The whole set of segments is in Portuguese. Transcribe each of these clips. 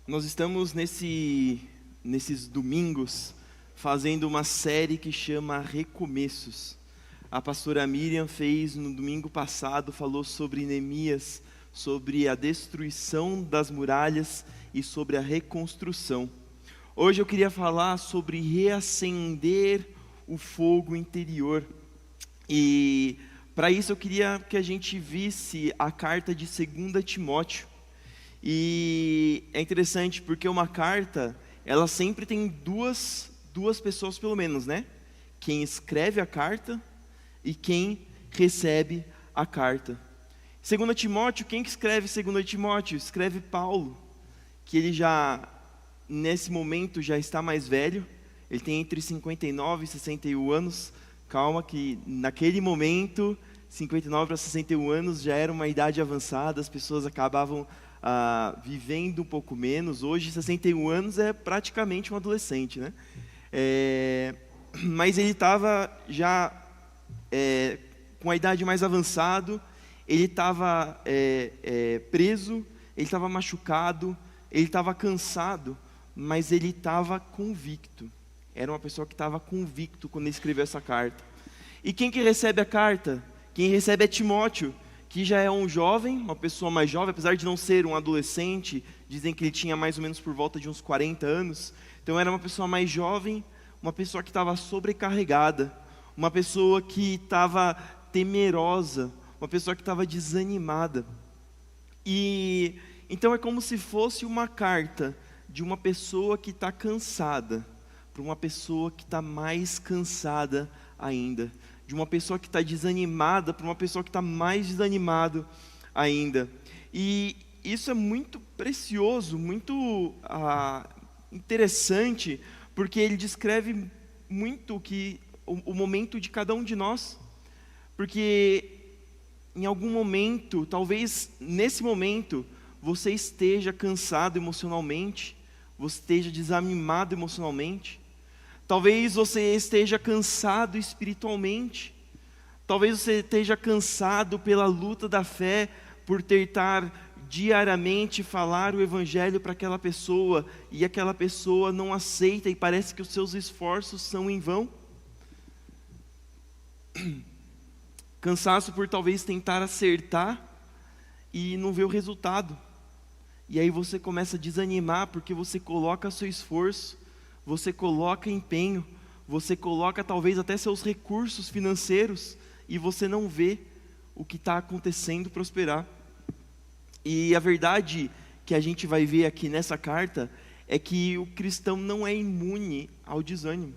Nós estamos nesses domingos fazendo uma série que chama Recomeços. A pastora Miriam fez no domingo passado, falou sobre Neemias, sobre a destruição das muralhas e sobre a reconstrução. Hoje eu queria falar sobre reacender o fogo interior. E para isso eu queria que a gente visse a carta de 2 Timóteo. E é interessante porque uma carta, ela sempre tem duas pessoas pelo menos, né? Quem escreve a carta e quem recebe a carta. 2 Timóteo, quem que escreve 2 Timóteo? Escreve Paulo, que ele já, nesse momento, já está mais velho. Ele tem entre 59 e 61 anos. Calma que naquele momento, 59 para 61 anos já era uma idade avançada, as pessoas acabavam vivendo um pouco menos. Hoje 61 anos é praticamente um adolescente, né? Mas ele estava já com a idade mais avançada, ele estava preso, ele estava machucado, ele estava cansado, mas ele estava convicto. Era uma pessoa que estava convicto quando ele escreveu essa carta. E quem que recebe a carta? Quem recebe é Timóteo, que já é um jovem, uma pessoa mais jovem, apesar de não ser um adolescente. Dizem que ele tinha mais ou menos por volta de uns 40 anos. Então era uma pessoa mais jovem, uma pessoa que estava sobrecarregada, uma pessoa que estava temerosa, uma pessoa que estava desanimada. E então é como se fosse uma carta de uma pessoa que está cansada, para uma pessoa que está mais cansada ainda, de uma pessoa que está desanimada para uma pessoa que está mais desanimada ainda. E isso é muito precioso, muito interessante, porque ele descreve muito o momento de cada um de nós. Porque em algum momento, talvez nesse momento, você esteja cansado emocionalmente, você esteja desanimado emocionalmente. Talvez você esteja cansado espiritualmente. Talvez você esteja cansado pela luta da fé, por tentar diariamente falar o evangelho para aquela pessoa, e aquela pessoa não aceita e parece que os seus esforços são em vão. Cansaço por talvez tentar acertar e não ver o resultado. E aí você começa a desanimar porque você coloca seu esforço, você coloca empenho, você coloca talvez até seus recursos financeiros e você não vê o que está acontecendo prosperar. E a verdade que a gente vai ver aqui nessa carta é que o cristão não é imune ao desânimo.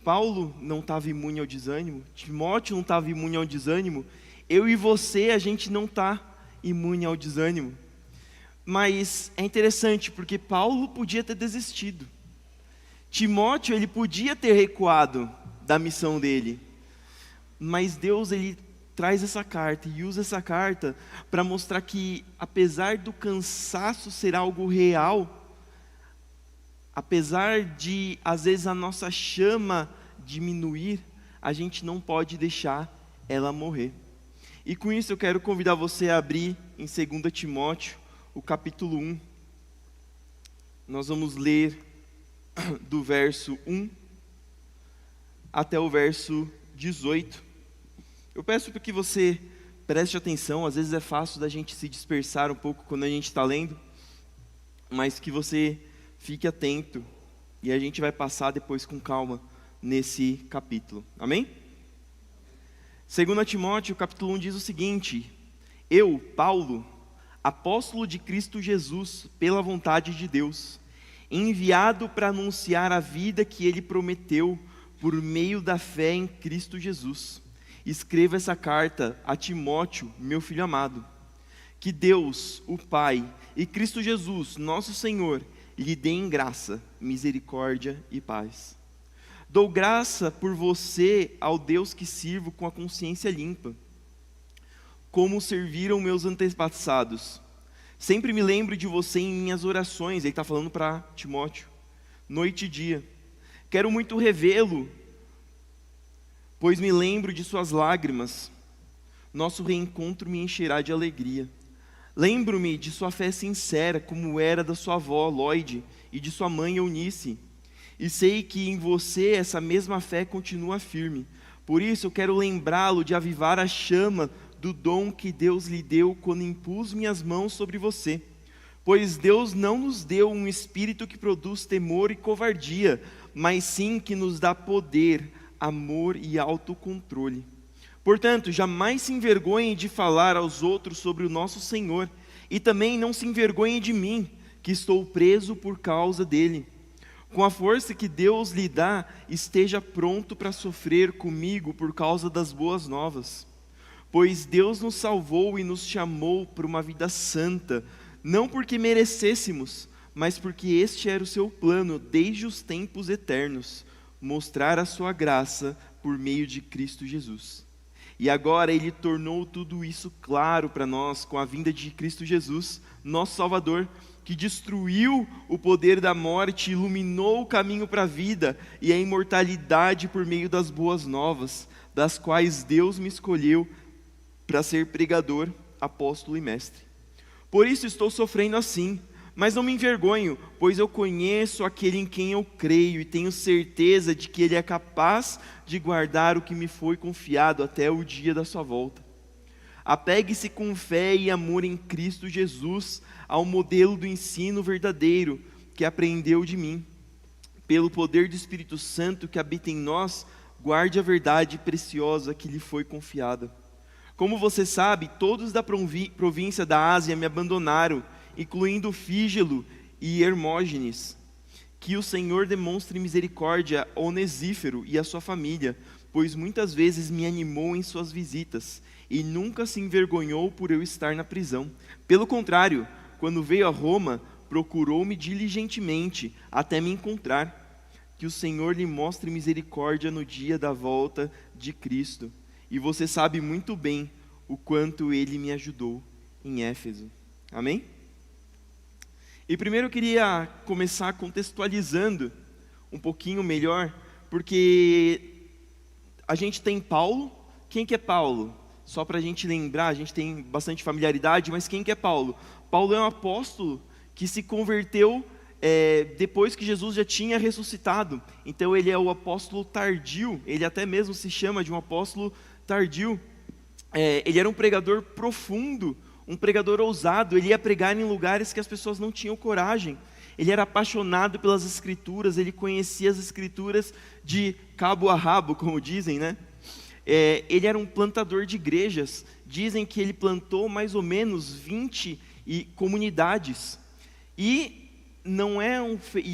Paulo não estava imune ao desânimo, Timóteo não estava imune ao desânimo, eu e você, a gente não está imune ao desânimo. Mas é interessante porque Paulo podia ter desistido. Timóteo, ele podia ter recuado da missão dele, mas Deus, ele traz essa carta e usa essa carta para mostrar que, apesar do cansaço ser algo real, apesar de, às vezes, a nossa chama diminuir, a gente não pode deixar ela morrer. E com isso eu quero convidar você a abrir em 2 Timóteo, o capítulo 1. Nós vamos ler do verso 1 até o verso 18. Eu peço para que você preste atenção. Às vezes é fácil da gente se dispersar um pouco quando a gente está lendo, mas que você fique atento e a gente vai passar depois com calma nesse capítulo. Amém? 2 Timóteo, capítulo 1 diz o seguinte: Eu, Paulo, apóstolo de Cristo Jesus, pela vontade de Deus, enviado para anunciar a vida que Ele prometeu por meio da fé em Cristo Jesus. Escreva essa carta a Timóteo, meu filho amado. Que Deus, o Pai, e Cristo Jesus, nosso Senhor, lhe deem graça, misericórdia e paz. Dou graça por você ao Deus que sirvo com a consciência limpa, como serviram meus antepassados. Sempre me lembro de você em minhas orações. Ele está falando para Timóteo, noite e dia. Quero muito revê-lo, pois me lembro de suas lágrimas. Nosso reencontro me encherá de alegria. Lembro-me de sua fé sincera, como era da sua avó, Lloyd, e de sua mãe, Eunice. E sei que em você essa mesma fé continua firme. Por isso eu quero lembrá-lo de avivar a chama do dom que Deus lhe deu quando impus minhas mãos sobre você. Pois Deus não nos deu um espírito que produz temor e covardia, mas sim que nos dá poder, amor e autocontrole. Portanto, jamais se envergonhe de falar aos outros sobre o nosso Senhor, e também não se envergonhe de mim, que estou preso por causa dele. Com a força que Deus lhe dá, esteja pronto para sofrer comigo por causa das boas novas. Pois Deus nos salvou e nos chamou para uma vida santa, não porque merecêssemos, mas porque este era o seu plano desde os tempos eternos, mostrar a sua graça por meio de Cristo Jesus. E agora Ele tornou tudo isso claro para nós com a vinda de Cristo Jesus, nosso Salvador, que destruiu o poder da morte, iluminou o caminho para a vida e a imortalidade por meio das boas novas, das quais Deus me escolheu para ser pregador, apóstolo e mestre. Por isso estou sofrendo assim, mas não me envergonho, pois eu conheço aquele em quem eu creio e tenho certeza de que Ele é capaz de guardar o que me foi confiado até o dia da sua volta. Apegue-se com fé e amor em Cristo Jesus ao modelo do ensino verdadeiro que aprendeu de mim. Pelo poder do Espírito Santo que habita em nós, guarde a verdade preciosa que lhe foi confiada. Como você sabe, todos da província da Ásia me abandonaram, incluindo Fígelo e Hermógenes. Que o Senhor demonstre misericórdia a Onesífero e a sua família, pois muitas vezes me animou em suas visitas, e nunca se envergonhou por eu estar na prisão. Pelo contrário, quando veio a Roma, procurou-me diligentemente até me encontrar. Que o Senhor lhe mostre misericórdia no dia da volta de Cristo. E você sabe muito bem o quanto Ele me ajudou em Éfeso. Amém? E primeiro eu queria começar contextualizando um pouquinho melhor, porque a gente tem Paulo. Quem que é Paulo? Só para a gente lembrar, a gente tem bastante familiaridade, mas quem que é Paulo? Paulo é um apóstolo que se converteu depois que Jesus já tinha ressuscitado. Então ele é o apóstolo tardio, ele até mesmo se chama de um apóstolo tardio. Ele era um pregador profundo, um pregador ousado, ele ia pregar em lugares que as pessoas não tinham coragem. Ele era apaixonado pelas Escrituras, ele conhecia as Escrituras de cabo a rabo, como dizem, né? Ele era um plantador de igrejas. Dizem que ele plantou mais ou menos 20 comunidades. E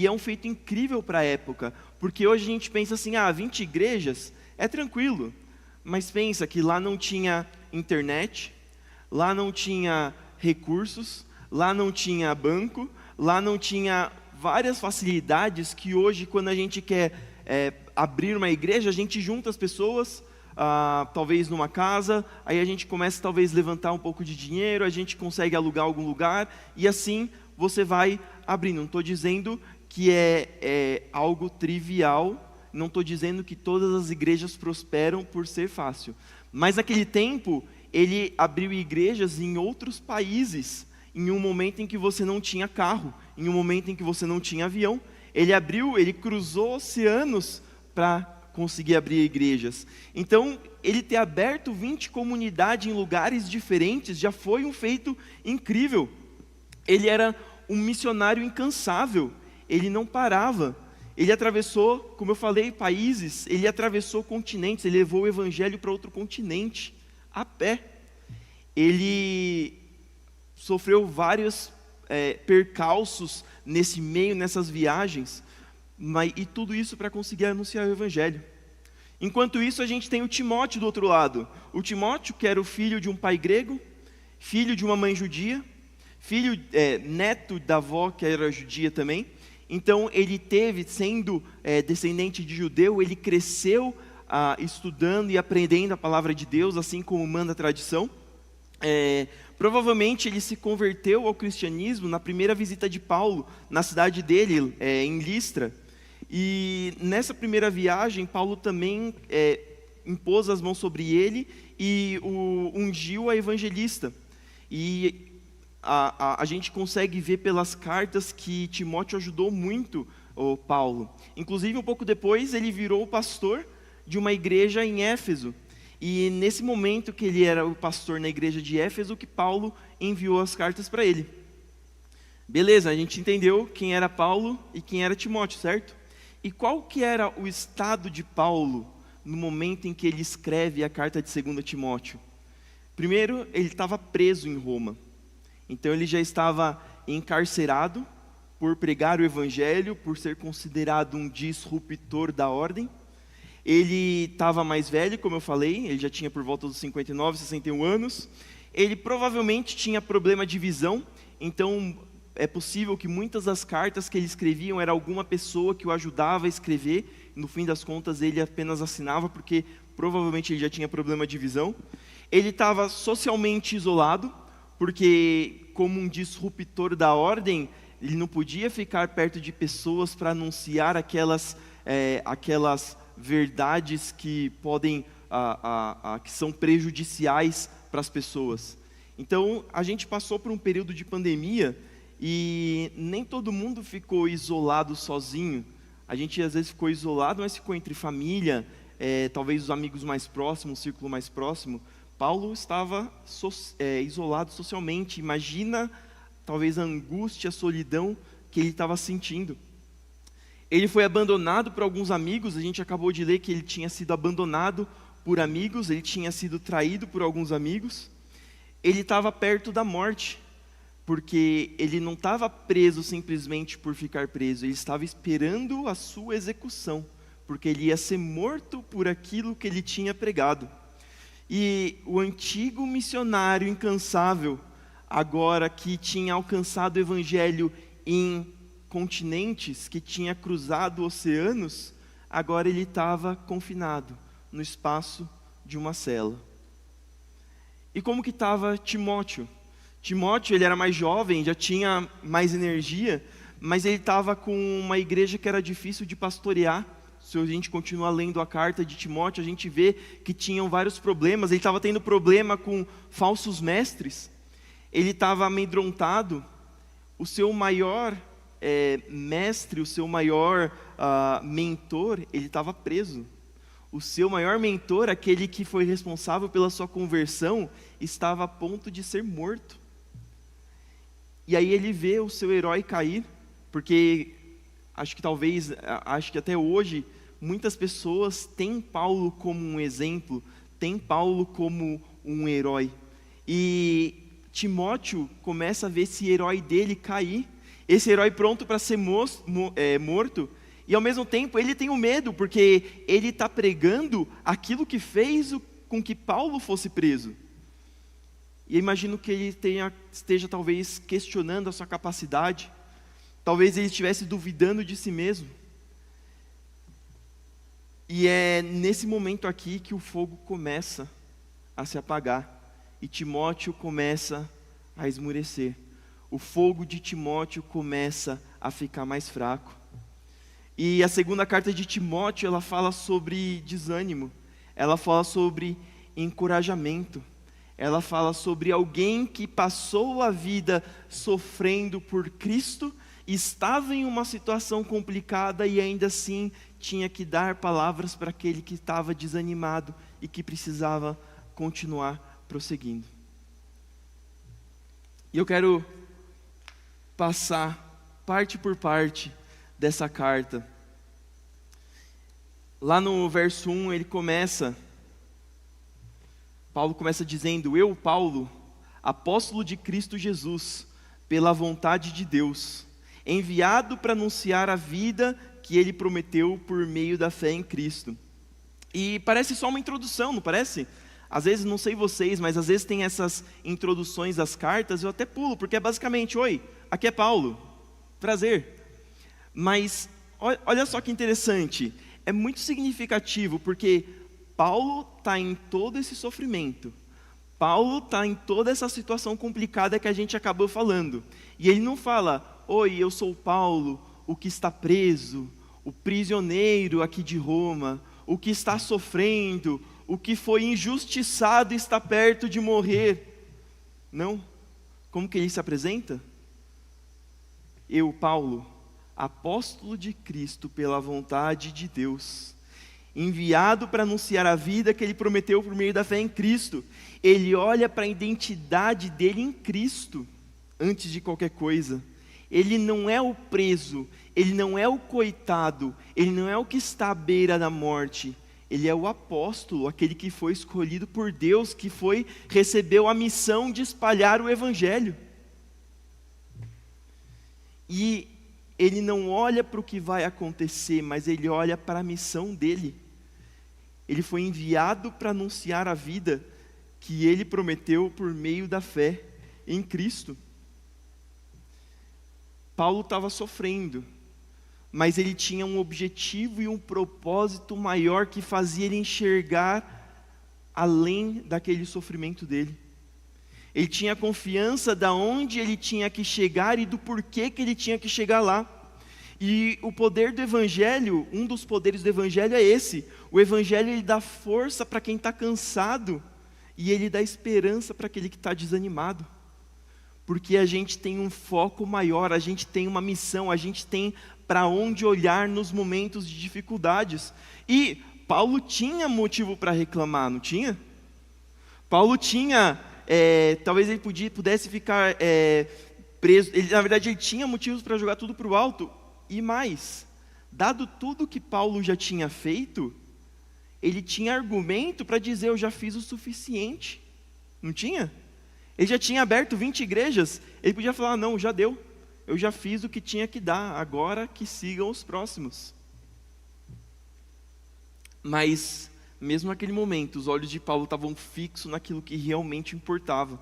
é um feito incrível para a época, porque hoje a gente pensa assim, 20 igrejas é tranquilo. Mas pensa que lá não tinha internet, lá não tinha recursos, lá não tinha banco, lá não tinha várias facilidades que hoje, quando a gente quer abrir uma igreja, a gente junta as pessoas, talvez numa casa, aí a gente começa talvez levantar um pouco de dinheiro, a gente consegue alugar algum lugar, e assim você vai abrindo. Não estou dizendo que é algo trivial, não estou dizendo que todas as igrejas prosperam por ser fácil, mas naquele tempo ele abriu igrejas em outros países, em um momento em que você não tinha carro, em um momento em que você não tinha avião. Ele cruzou oceanos para conseguir abrir igrejas. Então, ele ter aberto 20 comunidades em lugares diferentes já foi um feito incrível. Ele era um missionário incansável, ele não parava. Ele atravessou, como eu falei, países, ele atravessou continentes, ele levou o evangelho para outro continente, a pé. Ele sofreu vários percalços nesse meio, nessas viagens, e tudo isso para conseguir anunciar o evangelho. Enquanto isso, a gente tem o Timóteo do outro lado. O Timóteo, que era o filho de um pai grego, filho de uma mãe judia, neto da avó que era judia também. Então ele sendo descendente de judeu, ele cresceu estudando e aprendendo a palavra de Deus, assim como manda a tradição. Provavelmente ele se converteu ao cristianismo na primeira visita de Paulo, na cidade dele, em Listra. E nessa primeira viagem, Paulo também impôs as mãos sobre ele e o ungiu a evangelista. E a gente consegue ver pelas cartas que Timóteo ajudou muito o Paulo. Inclusive, um pouco depois, ele virou o pastor de uma igreja em Éfeso. E nesse momento que ele era o pastor na igreja de Éfeso, que Paulo enviou as cartas para ele. Beleza, a gente entendeu quem era Paulo e quem era Timóteo, certo? E qual que era o estado de Paulo no momento em que ele escreve a carta de 2 Timóteo? Primeiro, ele estava preso em Roma. Então ele já estava encarcerado por pregar o evangelho, por ser considerado um disruptor da ordem. Ele estava mais velho, como eu falei, ele já tinha por volta dos 59, 61 anos. Ele provavelmente tinha problema de visão, então é possível que muitas das cartas que ele escrevia era alguma pessoa que o ajudava a escrever. No fim das contas, ele apenas assinava, porque provavelmente ele já tinha problema de visão. Ele estava socialmente isolado, porque como um disruptor da ordem, ele não podia ficar perto de pessoas para anunciar aquelas verdades que podem, que são prejudiciais para as pessoas. Então, a gente passou por um período de pandemia e nem todo mundo ficou isolado sozinho. A gente às vezes ficou isolado, mas ficou entre família, talvez os amigos mais próximos, o círculo mais próximo. Paulo estava isolado socialmente. Imagina talvez a angústia, a solidão que ele estava sentindo. Ele foi abandonado por alguns amigos. A gente acabou de ler que ele tinha sido abandonado por amigos, ele tinha sido traído por alguns amigos. Ele estava perto da morte, porque ele não estava preso simplesmente por ficar preso, ele estava esperando a sua execução, porque ele ia ser morto por aquilo que ele tinha pregado. E o antigo missionário incansável, agora que tinha alcançado o evangelho em continentes, que tinha cruzado oceanos, agora ele estava confinado no espaço de uma cela. E como que estava Timóteo? Timóteo, ele era mais jovem, já tinha mais energia, mas ele estava com uma igreja que era difícil de pastorear. Se a gente continuar lendo a carta de Timóteo, a gente vê que tinham vários problemas. Ele estava tendo problema com falsos mestres. Ele estava amedrontado. O seu maior mestre, o seu maior mentor, ele estava preso. O seu maior mentor, aquele que foi responsável pela sua conversão, estava a ponto de ser morto. E aí ele vê o seu herói cair, porque acho que até hoje, muitas pessoas têm Paulo como um exemplo, têm Paulo como um herói. E Timóteo começa a ver esse herói dele cair, esse herói pronto para ser morto, e ao mesmo tempo ele tem um medo, porque ele está pregando aquilo que fez com que Paulo fosse preso. E eu imagino que ele esteja talvez questionando a sua capacidade, talvez ele estivesse duvidando de si mesmo. E é nesse momento aqui que o fogo começa a se apagar, e Timóteo começa a esmurecer. O fogo de Timóteo começa a ficar mais fraco. E a segunda carta de Timóteo, ela fala sobre desânimo, ela fala sobre encorajamento, ela fala sobre alguém que passou a vida sofrendo por Cristo, estava em uma situação complicada e ainda assim tinha que dar palavras para aquele que estava desanimado e que precisava continuar prosseguindo. E eu quero passar parte por parte dessa carta. Lá no verso 1 Paulo começa dizendo: eu, Paulo, apóstolo de Cristo Jesus, pela vontade de Deus, enviado para anunciar a vida que Ele prometeu por meio da fé em Cristo. E parece só uma introdução, não parece? Às vezes, não sei vocês, mas às vezes tem essas introduções das cartas, eu até pulo, porque é basicamente: oi, aqui é Paulo, prazer. Mas olha só que interessante, é muito significativo, porque Paulo está em todo esse sofrimento, Paulo está em toda essa situação complicada que a gente acabou falando, e ele não fala: oi, eu sou Paulo, o que está preso, o prisioneiro aqui de Roma, o que está sofrendo, o que foi injustiçado e está perto de morrer. Não, Como que ele se apresenta? Eu, Paulo, apóstolo de Cristo pela vontade de Deus, enviado para anunciar a vida que ele prometeu por meio da fé em Cristo. Ele olha para a identidade dele em Cristo, antes de qualquer coisa. Ele não é o preso, ele não é o coitado, ele não é o que está à beira da morte. Ele é o apóstolo, aquele que foi escolhido por Deus, que recebeu a missão de espalhar o Evangelho. E ele não olha para o que vai acontecer, mas ele olha para a missão dele. Ele foi enviado para anunciar a vida que ele prometeu por meio da fé em Cristo. Paulo estava sofrendo, mas ele tinha um objetivo e um propósito maior que fazia ele enxergar além daquele sofrimento dele. Ele tinha confiança de onde ele tinha que chegar e do porquê que ele tinha que chegar lá. E o poder do Evangelho, um dos poderes do Evangelho é esse. O Evangelho ele dá força para quem está cansado e ele dá esperança para aquele que está desanimado. Porque a gente tem um foco maior, a gente tem uma missão, a gente tem para onde olhar nos momentos de dificuldades. E Paulo tinha motivo para reclamar, não tinha? Paulo tinha, talvez ele pudesse ficar preso, na verdade ele tinha motivos para jogar tudo para o alto. E mais, dado tudo que Paulo já tinha feito, ele tinha argumento para dizer, eu já fiz o suficiente. Não tinha? Ele já tinha aberto 20 igrejas, ele podia falar, não, já deu. Eu já fiz o que tinha que dar, agora que sigam os próximos. Mas, mesmo naquele momento, os olhos de Paulo estavam fixos naquilo que realmente importava.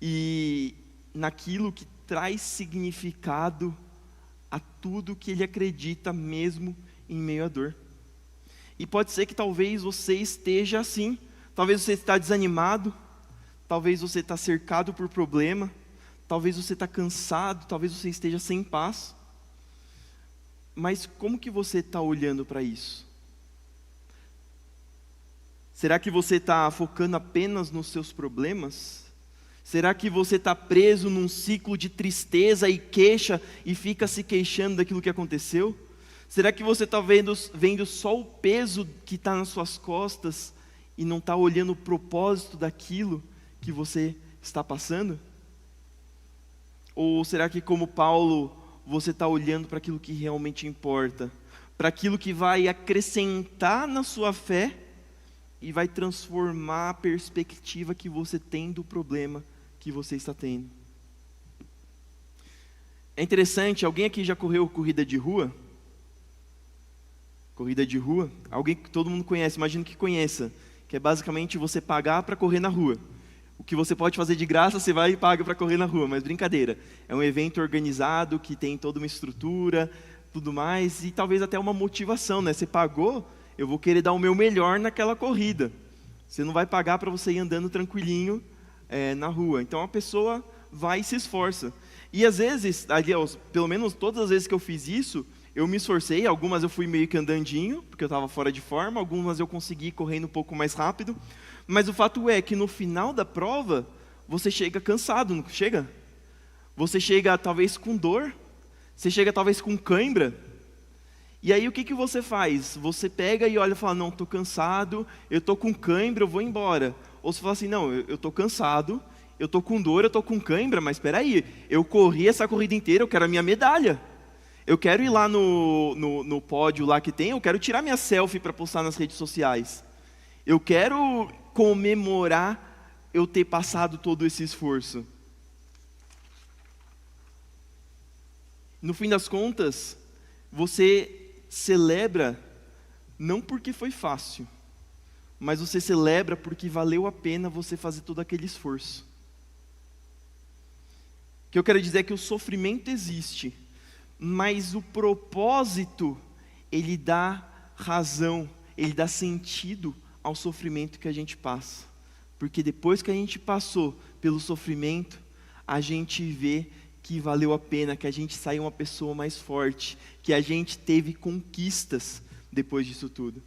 E naquilo que traz significado a tudo que ele acredita, mesmo em meio à dor. E pode ser que talvez você esteja assim, talvez você está desanimado, talvez você está cercado por problema, talvez você está cansado, talvez você esteja sem paz. Mas como que você está olhando para isso? Será que você está focando apenas nos seus problemas? Será que você está preso num ciclo de tristeza e queixa e fica se queixando daquilo que aconteceu? Será que você está vendo só o peso que está nas suas costas e não está olhando o propósito daquilo que você está passando? Ou será que, como Paulo, você está olhando para aquilo que realmente importa? Para aquilo que vai acrescentar na sua fé e vai transformar a perspectiva que você tem do problema que você está tendo. É interessante, alguém aqui já correu corrida de rua? Corrida de rua? Alguém que todo mundo conhece, imagino que conheça, que é basicamente você pagar para correr na rua. O que você pode fazer de graça, você vai e paga para correr na rua, mas brincadeira. É um evento organizado, que tem toda uma estrutura, tudo mais, e talvez até uma motivação, né? Você pagou, eu vou querer dar o meu melhor naquela corrida. Você não vai pagar para você ir andando tranquilinho na rua. Então a pessoa vai e se esforça. E às vezes, aliás, pelo menos todas as vezes que eu fiz isso, eu me esforcei. Algumas eu fui meio que andandinho, porque eu estava fora de forma. Algumas eu consegui correndo um pouco mais rápido. Mas o fato é que no final da prova, você chega cansado, não chega? Você chega talvez com dor, você chega talvez com cãibra. E aí o que você faz? Você pega e olha e fala, não, estou cansado, eu estou com cãibra, eu vou embora. Ou você fala assim, não, eu estou cansado, eu estou com dor, eu estou com cãibra, mas espera aí, eu corri essa corrida inteira, eu quero a minha medalha. Eu quero ir lá no pódio lá que tem, eu quero tirar minha selfie para postar nas redes sociais. Eu quero comemorar eu ter passado todo esse esforço. No fim das contas, você celebra não porque foi fácil, mas você celebra porque valeu a pena você fazer todo aquele esforço. O que eu quero dizer é que o sofrimento existe, mas o propósito, ele dá razão, ele dá sentido ao sofrimento que a gente passa. Porque depois que a gente passou pelo sofrimento, a gente vê que valeu a pena, que a gente saiu uma pessoa mais forte, que a gente teve conquistas depois disso tudo.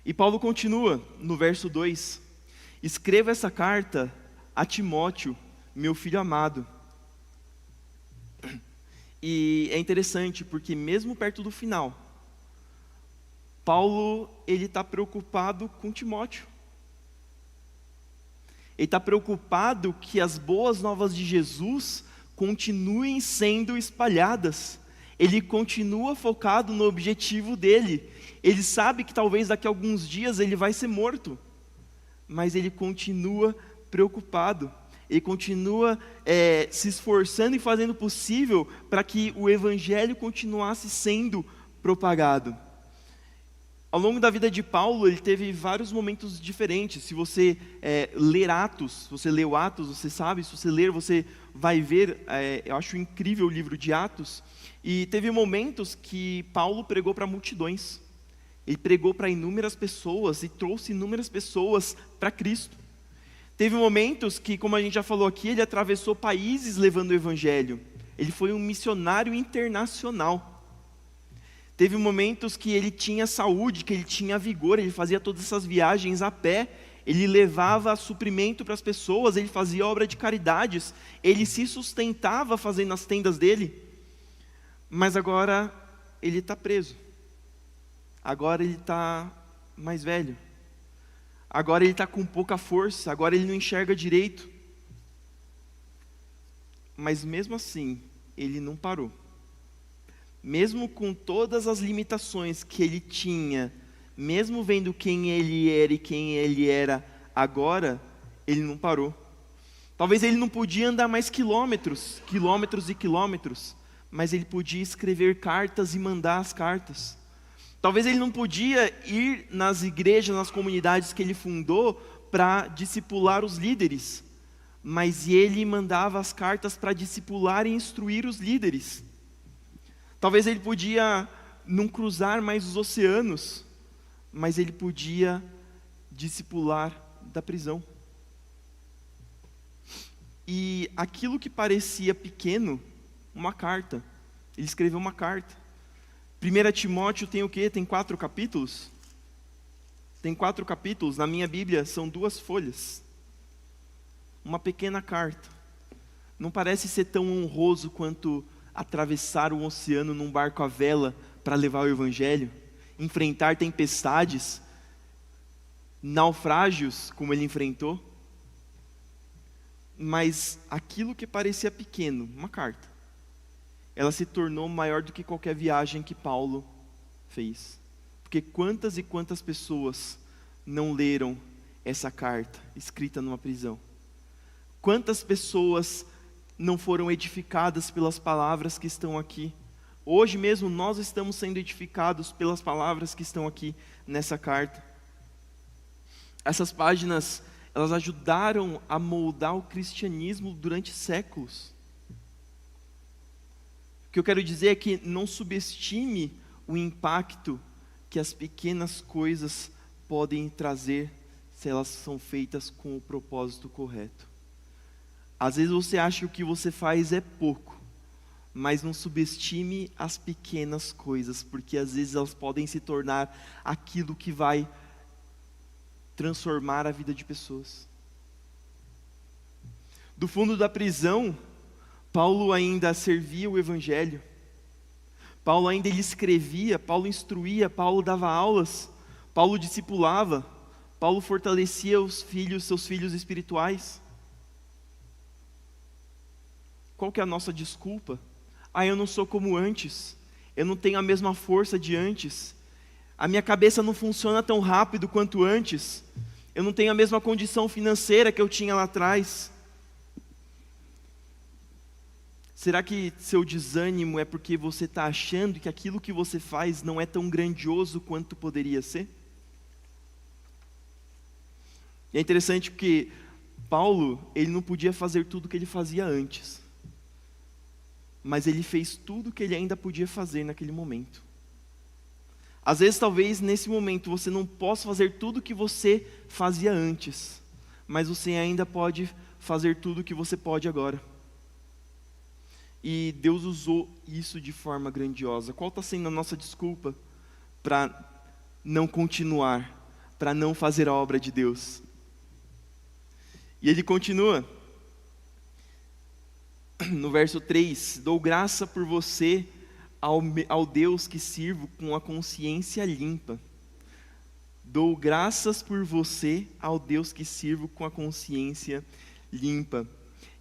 E Paulo continua no verso 2: escreva essa carta a Timóteo, meu filho amado. E é interessante porque mesmo perto do final, Paulo ele está preocupado com Timóteo. Ele está preocupado que as boas novas de Jesus continuem sendo espalhadas. Ele continua focado no objetivo dele. Ele sabe que talvez daqui a alguns dias ele vai ser morto, mas ele continua preocupado. Ele continua se esforçando e fazendo o possível para que o evangelho continuasse sendo propagado. Ao longo da vida de Paulo, ele teve vários momentos diferentes. Se você ler Atos, se você leu Atos, você sabe, se você ler, você vai ver, eu acho incrível o livro de Atos. E teve momentos que Paulo pregou para multidões. Ele pregou para inúmeras pessoas e trouxe inúmeras pessoas para Cristo. Teve momentos que, como a gente já falou aqui, ele atravessou países levando o evangelho. Ele foi um missionário internacional. Teve momentos que ele tinha saúde, que ele tinha vigor, ele fazia todas essas viagens a pé, ele levava suprimento para as pessoas, ele fazia obra de caridades, ele se sustentava fazendo as tendas dele, mas agora ele está preso, agora ele está mais velho, agora ele está com pouca força, agora ele não enxerga direito, mas mesmo assim, ele não parou. Mesmo com todas as limitações que ele tinha, mesmo vendo quem ele era e quem ele era agora, ele não parou. Talvez ele não podia andar mais quilômetros e quilômetros, mas ele podia escrever cartas e mandar as cartas. Talvez ele não podia ir nas igrejas, nas comunidades que ele fundou para discipular os líderes, mas ele mandava as cartas para discipular e instruir os líderes. Talvez ele podia não cruzar mais os oceanos, mas ele podia discipular da prisão. E aquilo que parecia pequeno, uma carta. Ele escreveu uma carta. 1 Timóteo tem o quê? Tem 4 capítulos? Tem 4 capítulos. Na minha Bíblia são 2 folhas. Uma pequena carta. Não parece ser tão honroso quanto atravessar o oceano num barco à vela para levar o evangelho, enfrentar tempestades, naufrágios como ele enfrentou, mas aquilo que parecia pequeno, uma carta, ela se tornou maior do que qualquer viagem que Paulo fez, porque quantas e quantas pessoas não leram essa carta escrita numa prisão? Quantas pessoas não foram edificadas pelas palavras que estão aqui? Hoje mesmo nós estamos sendo edificados pelas palavras que estão aqui nessa carta. Essas páginas, elas ajudaram a moldar o cristianismo durante séculos. O que eu quero dizer é que não subestime o impacto que as pequenas coisas podem trazer se elas são feitas com o propósito correto. Às vezes você acha que o que você faz é pouco, mas não subestime as pequenas coisas, porque às vezes elas podem se tornar aquilo que vai transformar a vida de pessoas. Do fundo da prisão, Paulo ainda servia o evangelho. Paulo ainda ele escrevia, Paulo instruía, Paulo dava aulas, Paulo discipulava, Paulo fortalecia seus filhos espirituais. Qual que é a nossa desculpa? Eu não sou como antes, eu não tenho a mesma força de antes, a minha cabeça não funciona tão rápido quanto antes, eu não tenho a mesma condição financeira que eu tinha lá atrás. Será que seu desânimo é porque você está achando que aquilo que você faz não é tão grandioso quanto poderia ser? E é interessante porque Paulo, ele não podia fazer tudo o que ele fazia antes, mas ele fez tudo o que ele ainda podia fazer naquele momento. Às vezes, talvez, nesse momento, você não possa fazer tudo o que você fazia antes, mas você ainda pode fazer tudo o que você pode agora. E Deus usou isso de forma grandiosa. Qual está sendo a nossa desculpa para não continuar, para não fazer a obra de Deus? E ele continua, no verso 3, dou graça por você ao Deus que sirvo com a consciência limpa. Dou graças por você ao Deus que sirvo com a consciência limpa.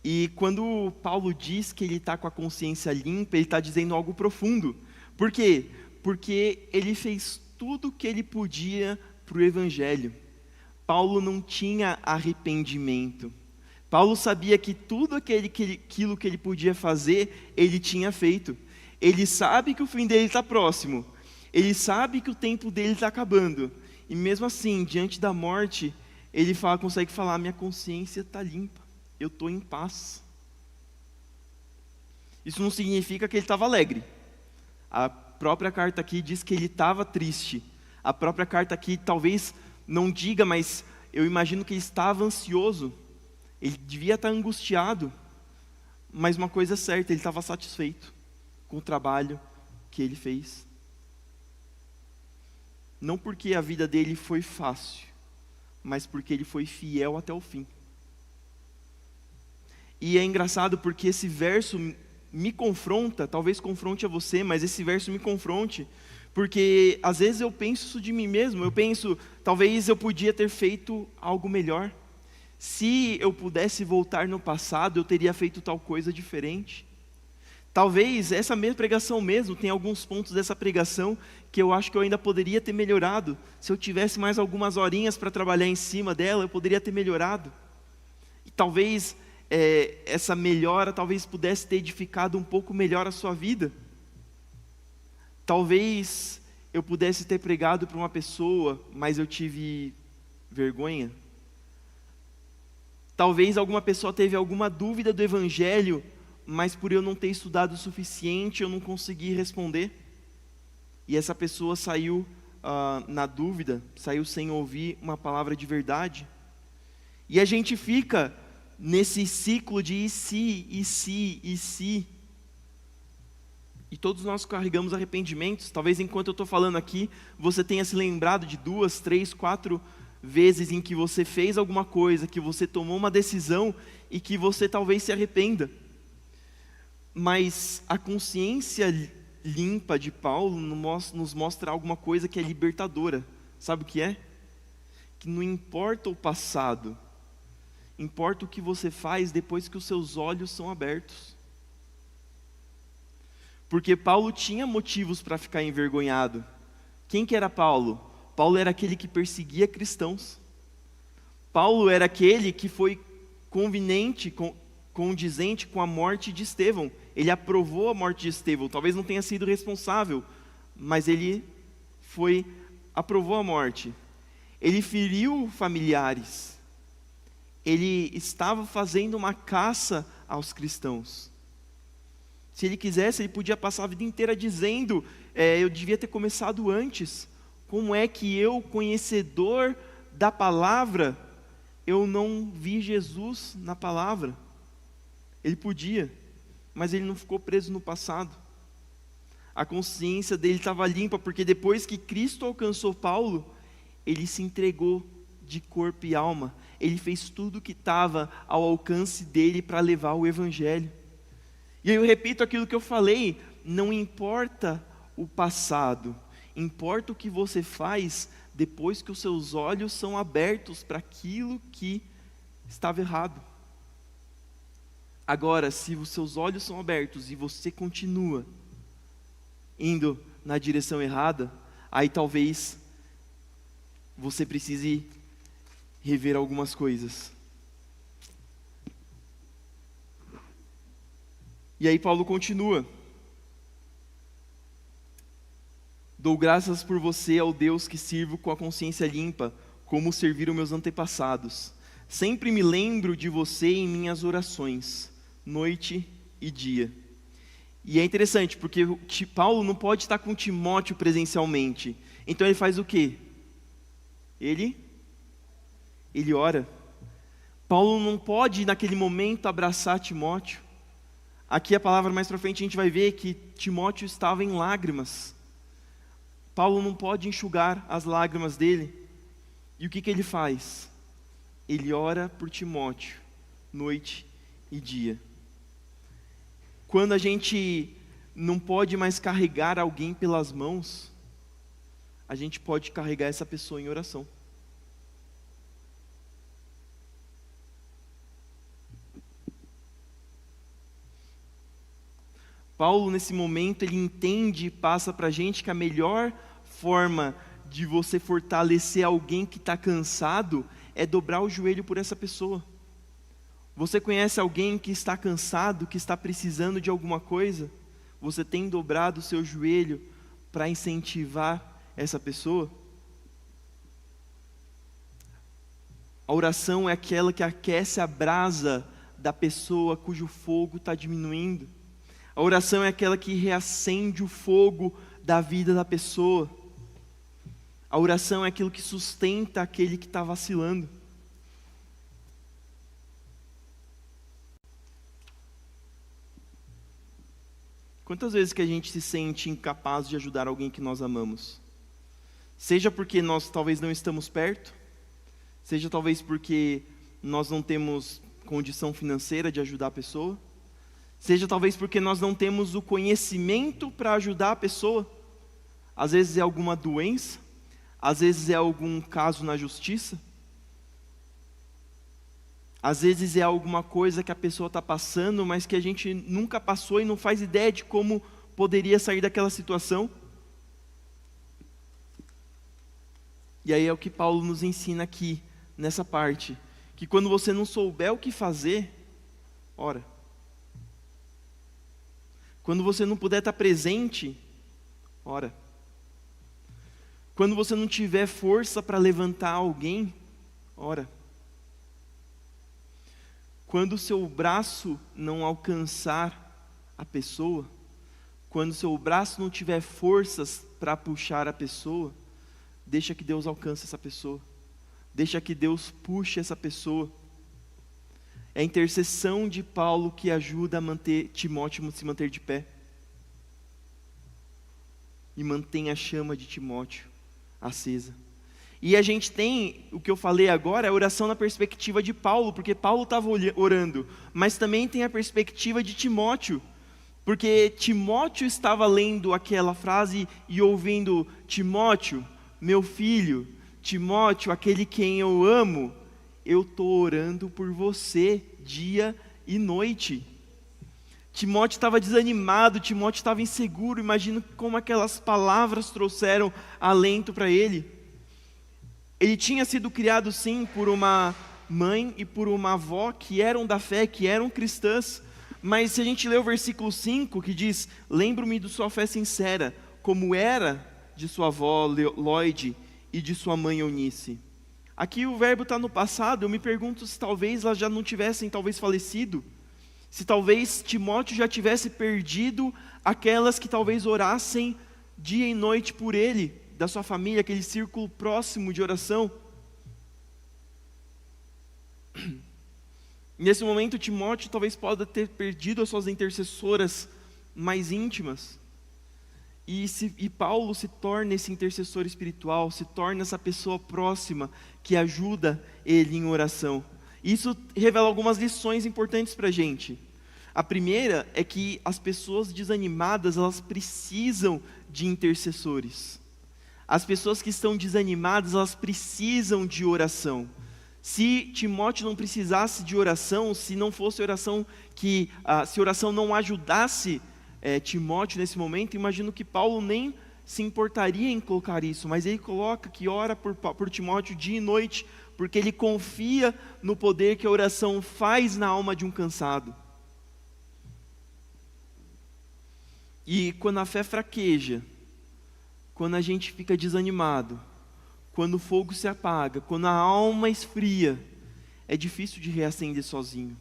E quando Paulo diz que ele está com a consciência limpa, ele está dizendo algo profundo. Por quê? Porque ele fez tudo o que ele podia para o Evangelho. Paulo não tinha arrependimento. Paulo sabia que tudo aquilo que ele podia fazer, ele tinha feito. Ele sabe que o fim dele está próximo. Ele sabe que o tempo dele está acabando. E mesmo assim, diante da morte, ele consegue falar, minha consciência está limpa. Eu estou em paz. Isso não significa que ele estava alegre. A própria carta aqui diz que ele estava triste. A própria carta aqui talvez não diga, mas eu imagino que ele estava ansioso. Ele devia estar angustiado. Mas uma coisa é certa, ele estava satisfeito com o trabalho que ele fez. Não porque a vida dele foi fácil, mas porque ele foi fiel até o fim. E é engraçado porque esse verso me confronta, talvez confronte a você, mas esse verso me confronte, porque às vezes eu penso isso de mim mesmo, eu penso, talvez eu podia ter feito algo melhor. Se eu pudesse voltar no passado, eu teria feito tal coisa diferente. Talvez essa mesma pregação mesmo, tem alguns pontos dessa pregação que eu acho que eu ainda poderia ter melhorado. Se eu tivesse mais algumas horinhas para trabalhar em cima dela, eu poderia ter melhorado. E talvez essa melhora talvez pudesse ter edificado um pouco melhor a sua vida. Talvez eu pudesse ter pregado para uma pessoa, mas eu tive vergonha. Talvez alguma pessoa teve alguma dúvida do Evangelho, mas por eu não ter estudado o suficiente, eu não consegui responder. E essa pessoa saiu na dúvida, saiu sem ouvir uma palavra de verdade. E a gente fica nesse ciclo de e se. E todos nós carregamos arrependimentos. Talvez enquanto eu estou falando aqui, você tenha se lembrado de 2, 3, 4 vezes em que você fez alguma coisa, que você tomou uma decisão e que você talvez se arrependa. Mas a consciência limpa de Paulo nos mostra alguma coisa que é libertadora. Sabe o que é? Que não importa o passado, importa o que você faz depois que os seus olhos são abertos. Porque Paulo tinha motivos para ficar envergonhado. Quem que era Paulo? Paulo era aquele que perseguia cristãos. Paulo era aquele que foi condizente com a morte de Estevão. Ele aprovou a morte de Estevão. Talvez não tenha sido responsável, mas ele aprovou a morte. Ele feriu familiares. Ele estava fazendo uma caça aos cristãos. Se ele quisesse, ele podia passar a vida inteira dizendo, eu devia ter começado antes. Como é que eu, conhecedor da palavra, eu não vi Jesus na palavra? Ele podia, mas ele não ficou preso no passado. A consciência dele estava limpa, porque depois que Cristo alcançou Paulo, ele se entregou de corpo e alma. Ele fez tudo o que estava ao alcance dele para levar o Evangelho. E eu repito aquilo que eu falei, não importa o passado, importa o que você faz depois que os seus olhos são abertos para aquilo que estava errado. Agora, se os seus olhos são abertos e você continua indo na direção errada, aí talvez você precise rever algumas coisas. E aí Paulo continua. Dou graças por você ao Deus que sirvo com a consciência limpa, como serviram meus antepassados. Sempre me lembro de você em minhas orações, noite e dia. E é interessante, porque Paulo não pode estar com Timóteo presencialmente. Então ele faz o quê? Ele ora. Paulo não pode naquele momento abraçar Timóteo. Aqui a palavra mais para frente a gente vai ver que Timóteo estava em lágrimas. Paulo não pode enxugar as lágrimas dele. E o que ele faz? ele ora por Timóteo, noite e dia. Quando a gente não pode mais carregar alguém pelas mãos, a gente pode carregar essa pessoa em oração. Paulo, nesse momento, ele entende e passa para a gente que a melhor forma de você fortalecer alguém que está cansado é dobrar o joelho por essa pessoa. Você conhece alguém que está cansado, que está precisando de alguma coisa? Você tem dobrado o seu joelho para incentivar essa pessoa? A oração é aquela que aquece a brasa da pessoa cujo fogo está diminuindo. A oração é aquela que reacende o fogo da vida da pessoa. A oração é aquilo que sustenta aquele que está vacilando. Quantas vezes que a gente se sente incapaz de ajudar alguém que nós amamos? Seja porque nós talvez não estamos perto, seja talvez porque nós não temos condição financeira de ajudar a pessoa, seja talvez porque nós não temos o conhecimento para ajudar a pessoa. Às vezes é alguma doença, às vezes é algum caso na justiça, às vezes é alguma coisa que a pessoa está passando, mas que a gente nunca passou e não faz ideia de como poderia sair daquela situação. E aí é o que Paulo nos ensina aqui, nessa parte, que quando você não souber o que fazer, ora. Quando você não puder estar presente, ora. Quando você não tiver força para levantar alguém, ora. Quando o seu braço não alcançar a pessoa, quando o seu braço não tiver forças para puxar a pessoa, deixa que Deus alcance essa pessoa. Deixa que Deus puxe essa pessoa. É a intercessão de Paulo que ajuda a manter Timóteo se manter de pé. E mantém a chama de Timóteo acesa. E a gente tem, o que eu falei agora, a oração na perspectiva de Paulo, porque Paulo estava orando, mas também tem a perspectiva de Timóteo, porque Timóteo estava lendo aquela frase e ouvindo: Timóteo, meu filho, Timóteo, aquele quem eu amo, eu estou orando por você dia e noite. Timóteo estava desanimado, Timóteo estava inseguro. Imagino como aquelas palavras trouxeram alento para ele. Ele tinha sido criado sim por uma mãe e por uma avó que eram da fé, que eram cristãs. Mas se a gente ler o versículo 5, que diz: lembro-me de sua fé sincera, como era de sua avó Lloyd e de sua mãe Eunice. Aqui o verbo está no passado. Eu me pergunto se talvez elas já não tivessem falecido, se talvez Timóteo já tivesse perdido aquelas que talvez orassem dia e noite por ele, da sua família, aquele círculo próximo de oração. Nesse momento Timóteo talvez possa ter perdido as suas intercessoras mais íntimas. E Paulo se torna esse intercessor espiritual, se torna essa pessoa próxima que ajuda ele em oração. Isso revela algumas lições importantes para a gente. A primeira é que as pessoas desanimadas, elas precisam de intercessores. As pessoas que estão desanimadas, elas precisam de oração. Se Timóteo não precisasse de oração, se não fosse oração se oração não ajudasse Timóteo nesse momento, imagino que Paulo nem se importaria em colocar isso, mas ele coloca que ora por Timóteo dia e noite, porque ele confia no poder que a oração faz na alma de um cansado. E quando a fé fraqueja, quando a gente fica desanimado, quando o fogo se apaga, quando a alma esfria, é difícil de reacender sozinho.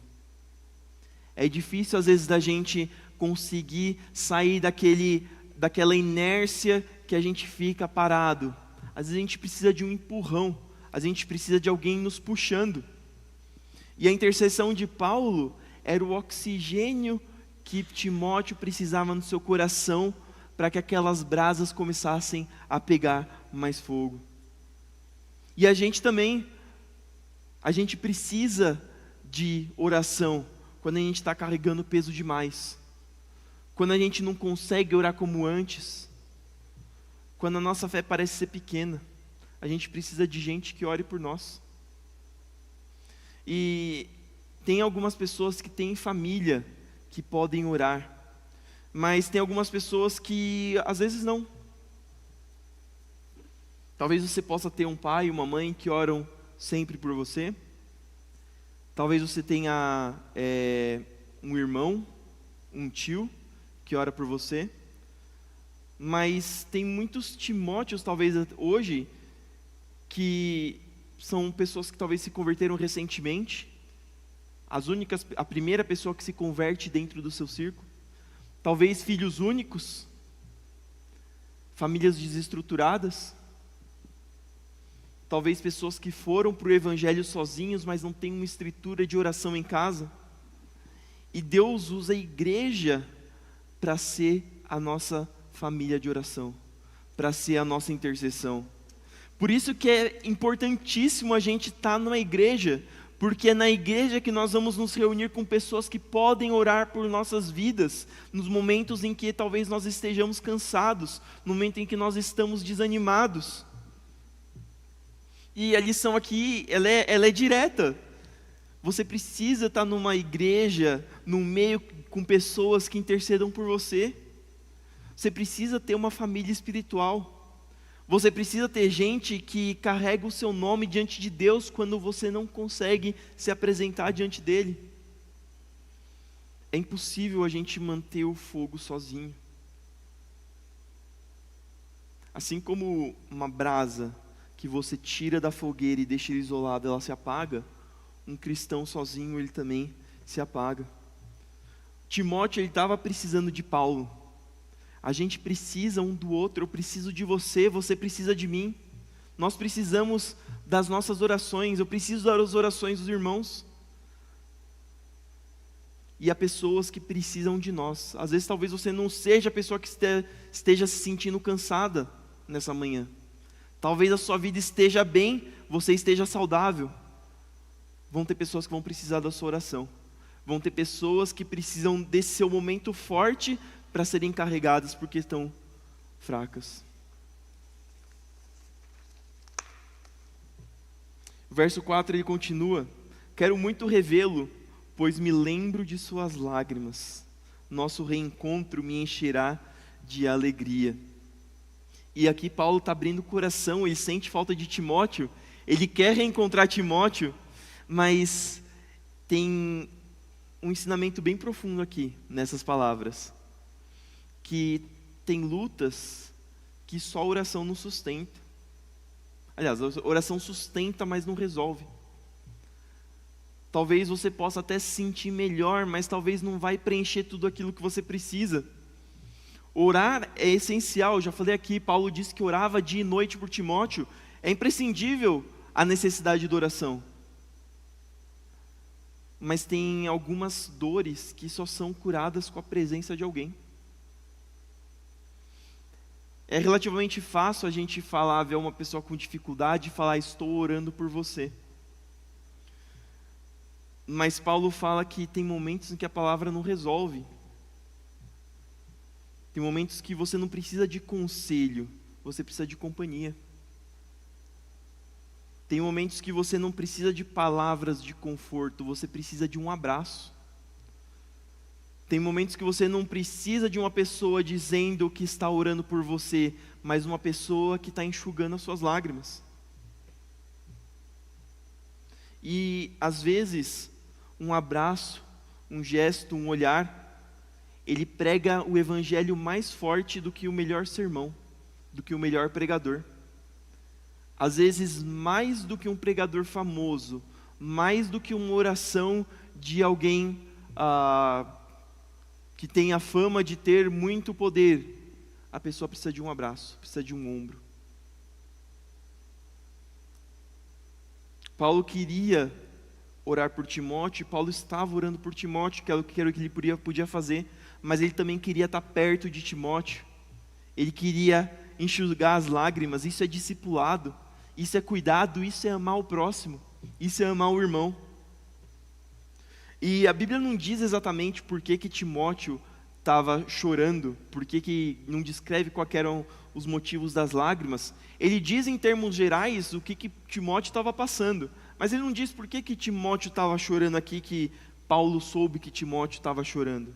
É difícil às vezes da gente conseguir sair daquela inércia que a gente fica parado. Às vezes a gente precisa de um empurrão, a gente precisa de alguém nos puxando. E a intercessão de Paulo era o oxigênio que Timóteo precisava no seu coração para que aquelas brasas começassem a pegar mais fogo. E a gente A gente precisa de oração quando a gente está carregando peso demais, quando a gente não consegue orar como antes, quando a nossa fé parece ser pequena. A gente precisa de gente que ore por nós. E tem algumas pessoas que têm família que podem orar, mas tem algumas pessoas que às vezes não. Talvez você possa ter um pai e uma mãe que oram sempre por você. Talvez você tenha um irmão, um tio que ora por você. Mas tem muitos Timóteos, talvez hoje, que são pessoas que talvez se converteram recentemente. A primeira pessoa que se converte dentro do seu círculo. Talvez filhos únicos, famílias desestruturadas. Talvez pessoas que foram para o evangelho sozinhos, mas não têm uma estrutura de oração em casa. E Deus usa a igreja para ser a nossa família de oração, para ser a nossa intercessão. Por isso que é importantíssimo a gente estar numa igreja, porque é na igreja que nós vamos nos reunir com pessoas que podem orar por nossas vidas, nos momentos em que talvez nós estejamos cansados, no momento em que nós estamos desanimados. E a lição aqui, ela é direta. Você precisa estar numa igreja, num meio com pessoas que intercedam por você. Você precisa ter uma família espiritual. Você precisa ter gente que carrega o seu nome diante de Deus quando você não consegue se apresentar diante dele. É impossível a gente manter o fogo sozinho. Assim como uma brasa que você tira da fogueira e deixa ele isolado, ela se apaga, um cristão sozinho, ele também se apaga. Timóteo, ele estava precisando de Paulo. A gente precisa um do outro, eu preciso de você, você precisa de mim. Nós precisamos das nossas orações, eu preciso das orações dos irmãos. E há pessoas que precisam de nós. Às vezes talvez você não seja a pessoa que esteja se sentindo cansada nessa manhã. Talvez a sua vida esteja bem, você esteja saudável. Vão ter pessoas que vão precisar da sua oração. Vão ter pessoas que precisam desse seu momento forte para serem carregadas porque estão fracas. O verso 4 ele continua: quero muito revê-lo, pois me lembro de suas lágrimas. Nosso reencontro me encherá de alegria. E aqui Paulo está abrindo o coração, ele sente falta de Timóteo, ele quer reencontrar Timóteo, mas tem um ensinamento bem profundo aqui, nessas palavras, que tem lutas que só a oração não sustenta. Aliás, a oração sustenta, mas não resolve. Talvez você possa até se sentir melhor, mas talvez não vai preencher tudo aquilo que você precisa. Orar é essencial, eu já falei aqui, Paulo disse que orava dia e noite por Timóteo. É imprescindível a necessidade de oração. Mas tem algumas dores que só são curadas com a presença de alguém. É relativamente fácil a gente falar, ver uma pessoa com dificuldade e falar, estou orando por você. Mas Paulo fala que tem momentos em que a palavra não resolve. Tem momentos que você não precisa de conselho, você precisa de companhia. Tem momentos que você não precisa de palavras de conforto, você precisa de um abraço. Tem momentos que você não precisa de uma pessoa dizendo que está orando por você, mas uma pessoa que está enxugando as suas lágrimas. E às vezes, um abraço, um gesto, um olhar, ele prega o evangelho mais forte do que o melhor sermão, do que o melhor pregador. Às vezes, mais do que um pregador famoso, mais do que uma oração de alguém que tem a fama de ter muito poder, a pessoa precisa de um abraço, precisa de um ombro. Paulo queria orar por Timóteo, Paulo estava orando por Timóteo, que era o que ele podia fazer, mas ele também queria estar perto de Timóteo, ele queria enxugar as lágrimas. Isso é discipulado, isso é cuidado, isso é amar o próximo. Isso é amar o irmão. E a Bíblia não diz exatamente por que Timóteo estava chorando, por que não descreve quais eram os motivos das lágrimas. Ele diz em termos gerais o que Timóteo estava passando, mas ele não diz por que Timóteo estava chorando aqui, que Paulo soube que Timóteo estava chorando.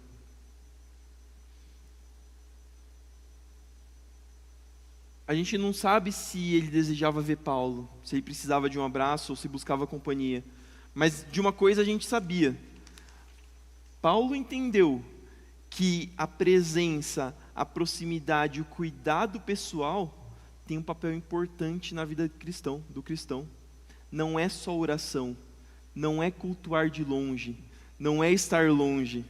A gente não sabe se ele desejava ver Paulo, se ele precisava de um abraço ou se buscava companhia, mas de uma coisa a gente sabia: Paulo entendeu que a presença, a proximidade, o cuidado pessoal tem um papel importante na vida do cristão. Não é só oração, não é cultuar de longe, não é estar longe.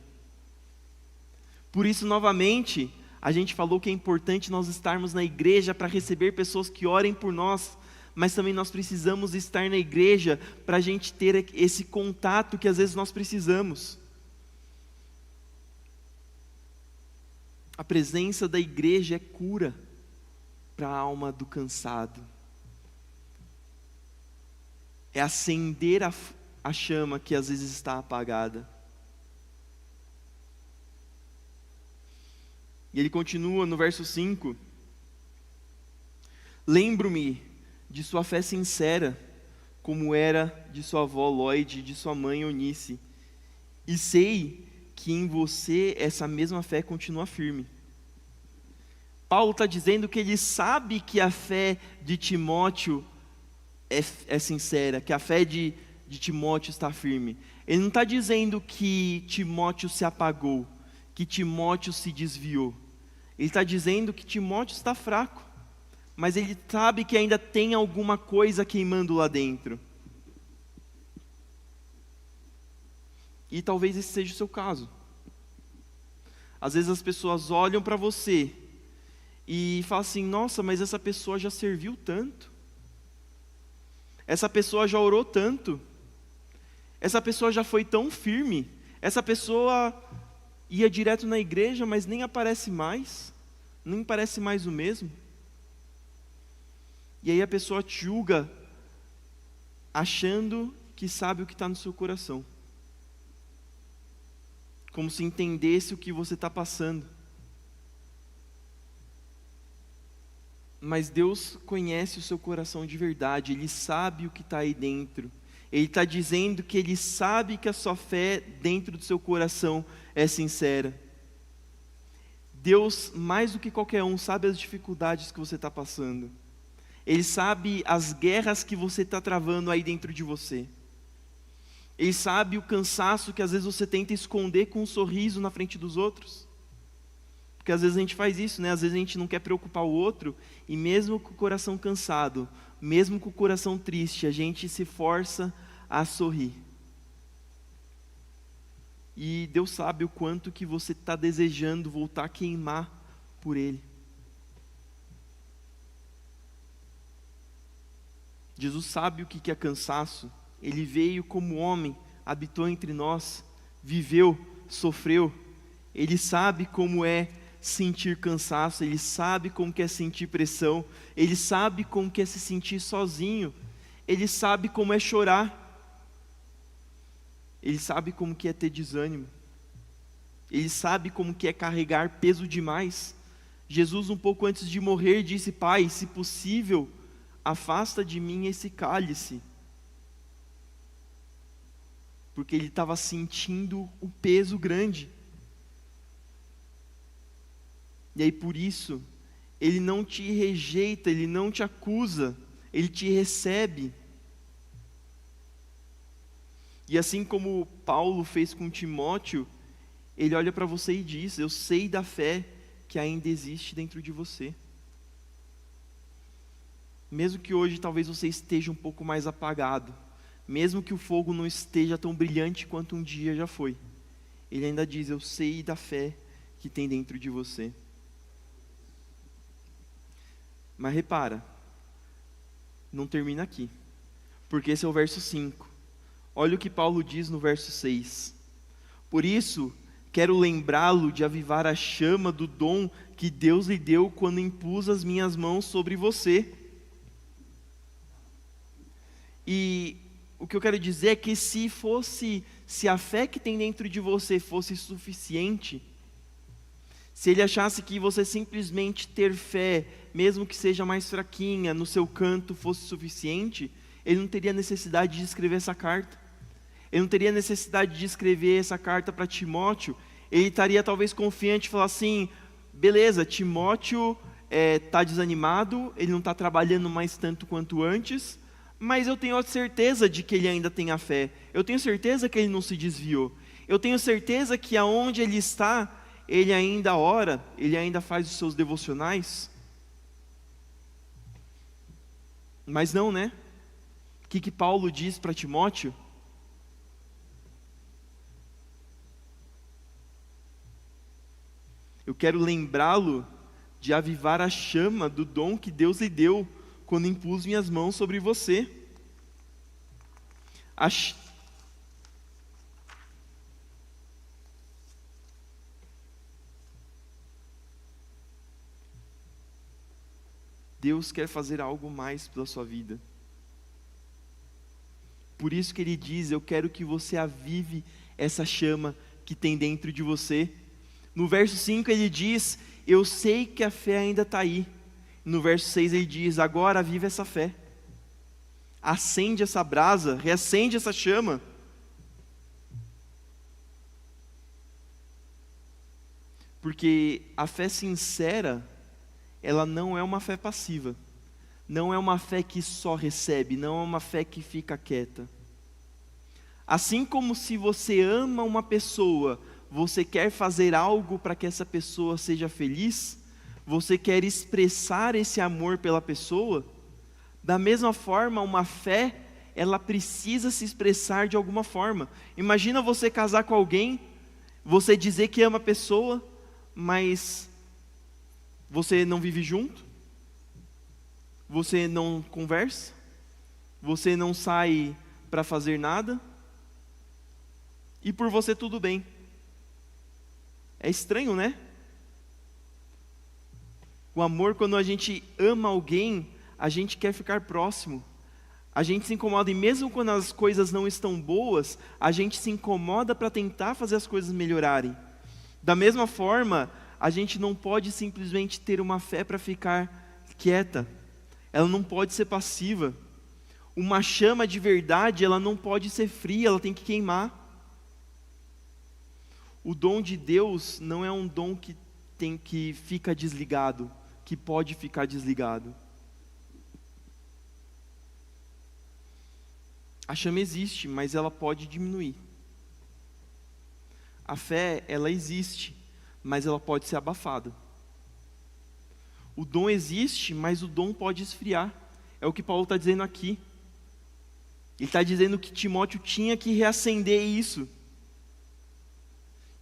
Por isso, novamente, a gente falou que é importante nós estarmos na igreja para receber pessoas que orem por nós, mas também nós precisamos estar na igreja para a gente ter esse contato que às vezes nós precisamos. A presença da igreja é cura para a alma do cansado. É acender a chama que às vezes está apagada. E ele continua no verso 5. Lembro-me de sua fé sincera, como era de sua avó Lloyd e de sua mãe Eunice, e sei que em você essa mesma fé continua firme. Paulo está dizendo que ele sabe que a fé de Timóteo é sincera, que a fé de Timóteo está firme. Ele não está dizendo que Timóteo se apagou, que Timóteo se desviou. Ele está dizendo que Timóteo está fraco, mas ele sabe que ainda tem alguma coisa queimando lá dentro. E talvez esse seja o seu caso. Às vezes as pessoas olham para você e falam assim: nossa, mas essa pessoa já serviu tanto, essa pessoa já orou tanto, essa pessoa já foi tão firme, essa pessoa ia direto na igreja, mas nem aparece mais, nem parece mais o mesmo. E aí a pessoa te julga, achando que sabe o que está no seu coração, como se entendesse o que você está passando. Mas Deus conhece o seu coração de verdade, Ele sabe o que está aí dentro. Ele está dizendo que Ele sabe que a sua fé dentro do seu coração é sincera. Deus, mais do que qualquer um, sabe as dificuldades que você está passando. Ele sabe as guerras que você está travando aí dentro de você. Ele sabe o cansaço que às vezes você tenta esconder com um sorriso na frente dos outros. Porque às vezes a gente faz isso, né? Às vezes a gente não quer preocupar o outro, e mesmo com o coração cansado, mesmo com o coração triste, a gente se força a sorrir. E Deus sabe o quanto que você está desejando voltar a queimar por Ele. Jesus sabe o que é cansaço. Ele veio como homem, habitou entre nós, viveu, sofreu. Ele sabe como é sentir cansaço, Ele sabe como que é sentir pressão, Ele sabe como que é se sentir sozinho, Ele sabe como é chorar, Ele sabe como que é ter desânimo, Ele sabe como que é carregar peso demais. Jesus, um pouco antes de morrer, disse: Pai, se possível, afasta de mim esse cálice. Porque Ele estava sentindo o peso grande. E aí por isso, Ele não te rejeita, Ele não te acusa, Ele te recebe. E assim como Paulo fez com Timóteo, Ele olha para você e diz: eu sei da fé que ainda existe dentro de você. Mesmo que hoje talvez você esteja um pouco mais apagado, mesmo que o fogo não esteja tão brilhante quanto um dia já foi, Ele ainda diz: eu sei da fé que tem dentro de você. Mas repara, não termina aqui, porque esse é o verso 5. Olha o que Paulo diz no verso 6. Por isso, quero lembrá-lo de avivar a chama do dom que Deus lhe deu quando impus as minhas mãos sobre você. E o que eu quero dizer é que se a fé que tem dentro de você fosse suficiente, se ele achasse que você simplesmente ter fé, mesmo que seja mais fraquinha, no seu canto fosse suficiente, ele não teria necessidade de escrever essa carta. Ele não teria necessidade de escrever essa carta para Timóteo. Ele estaria talvez confiante e falar assim, beleza, Timóteo está desanimado, ele não está trabalhando mais tanto quanto antes, mas eu tenho a certeza de que ele ainda tem a fé. Eu tenho certeza que ele não se desviou. Eu tenho certeza que aonde ele está, ele ainda ora, ele ainda faz os seus devocionais. Mas não, né? O que Paulo diz para Timóteo? Eu quero lembrá-lo de avivar a chama do dom que Deus lhe deu quando impus minhas mãos sobre você. Deus quer fazer algo mais pela sua vida. Por isso que Ele diz, eu quero que você avive essa chama que tem dentro de você. No verso 5 Ele diz, eu sei que a fé ainda está aí. No verso 6 Ele diz, agora aviva essa fé. Acende essa brasa, reacende essa chama. Porque a fé sincera, ela não é uma fé passiva, não é uma fé que só recebe, não é uma fé que fica quieta. Assim como se você ama uma pessoa, você quer fazer algo para que essa pessoa seja feliz, você quer expressar esse amor pela pessoa, da mesma forma, uma fé, ela precisa se expressar de alguma forma. Imagina você casar com alguém, você dizer que ama a pessoa, mas você não vive junto, você não conversa, você não sai para fazer nada, e por você tudo bem. É estranho, né? O amor, quando a gente ama alguém, a gente quer ficar próximo, a gente se incomoda, e mesmo quando as coisas não estão boas, a gente se incomoda para tentar fazer as coisas melhorarem. Da mesma forma, a gente não pode simplesmente ter uma fé para ficar quieta, ela não pode ser passiva. Uma chama de verdade, ela não pode ser fria, ela tem que queimar. O dom de Deus não é um dom que fica desligado, que pode ficar desligado. A chama existe, mas ela pode diminuir. A fé, ela existe, mas ela pode ser abafada. O dom existe, mas o dom pode esfriar. É o que Paulo está dizendo aqui. Ele está dizendo que Timóteo tinha que reacender isso.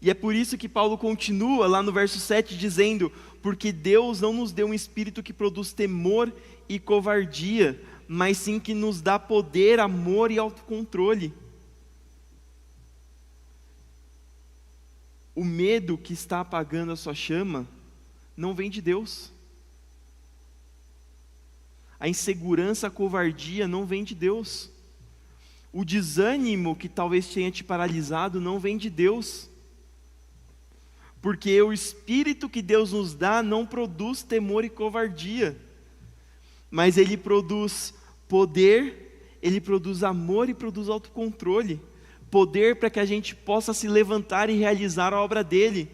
E é por isso que Paulo continua lá no verso 7 dizendo, porque Deus não nos deu um espírito que produz temor e covardia, mas sim que nos dá poder, amor e autocontrole. O medo que está apagando a sua chama não vem de Deus. A insegurança, a covardia não vem de Deus. O desânimo que talvez tenha te paralisado não vem de Deus. Porque o Espírito que Deus nos dá não produz temor e covardia, mas Ele produz poder, Ele produz amor e produz autocontrole. Poder para que a gente possa se levantar e realizar a obra dEle.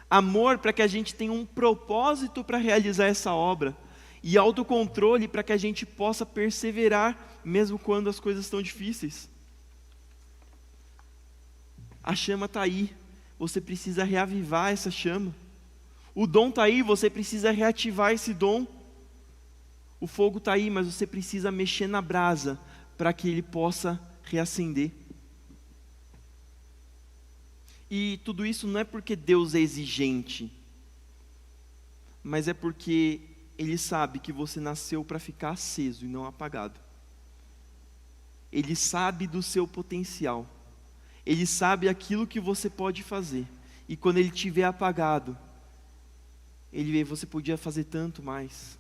Amor para que a gente tenha um propósito para realizar essa obra. E autocontrole para que a gente possa perseverar, mesmo quando as coisas estão difíceis. A chama está aí. Você precisa reavivar essa chama. O dom está aí, você precisa reativar esse dom. O fogo está aí, mas você precisa mexer na brasa para que ele possa reacender. E tudo isso não é porque Deus é exigente, mas é porque Ele sabe que você nasceu para ficar aceso e não apagado. Ele sabe do seu potencial. Ele sabe aquilo que você pode fazer. E quando Ele tiver apagado, Ele vê, você podia fazer tanto mais.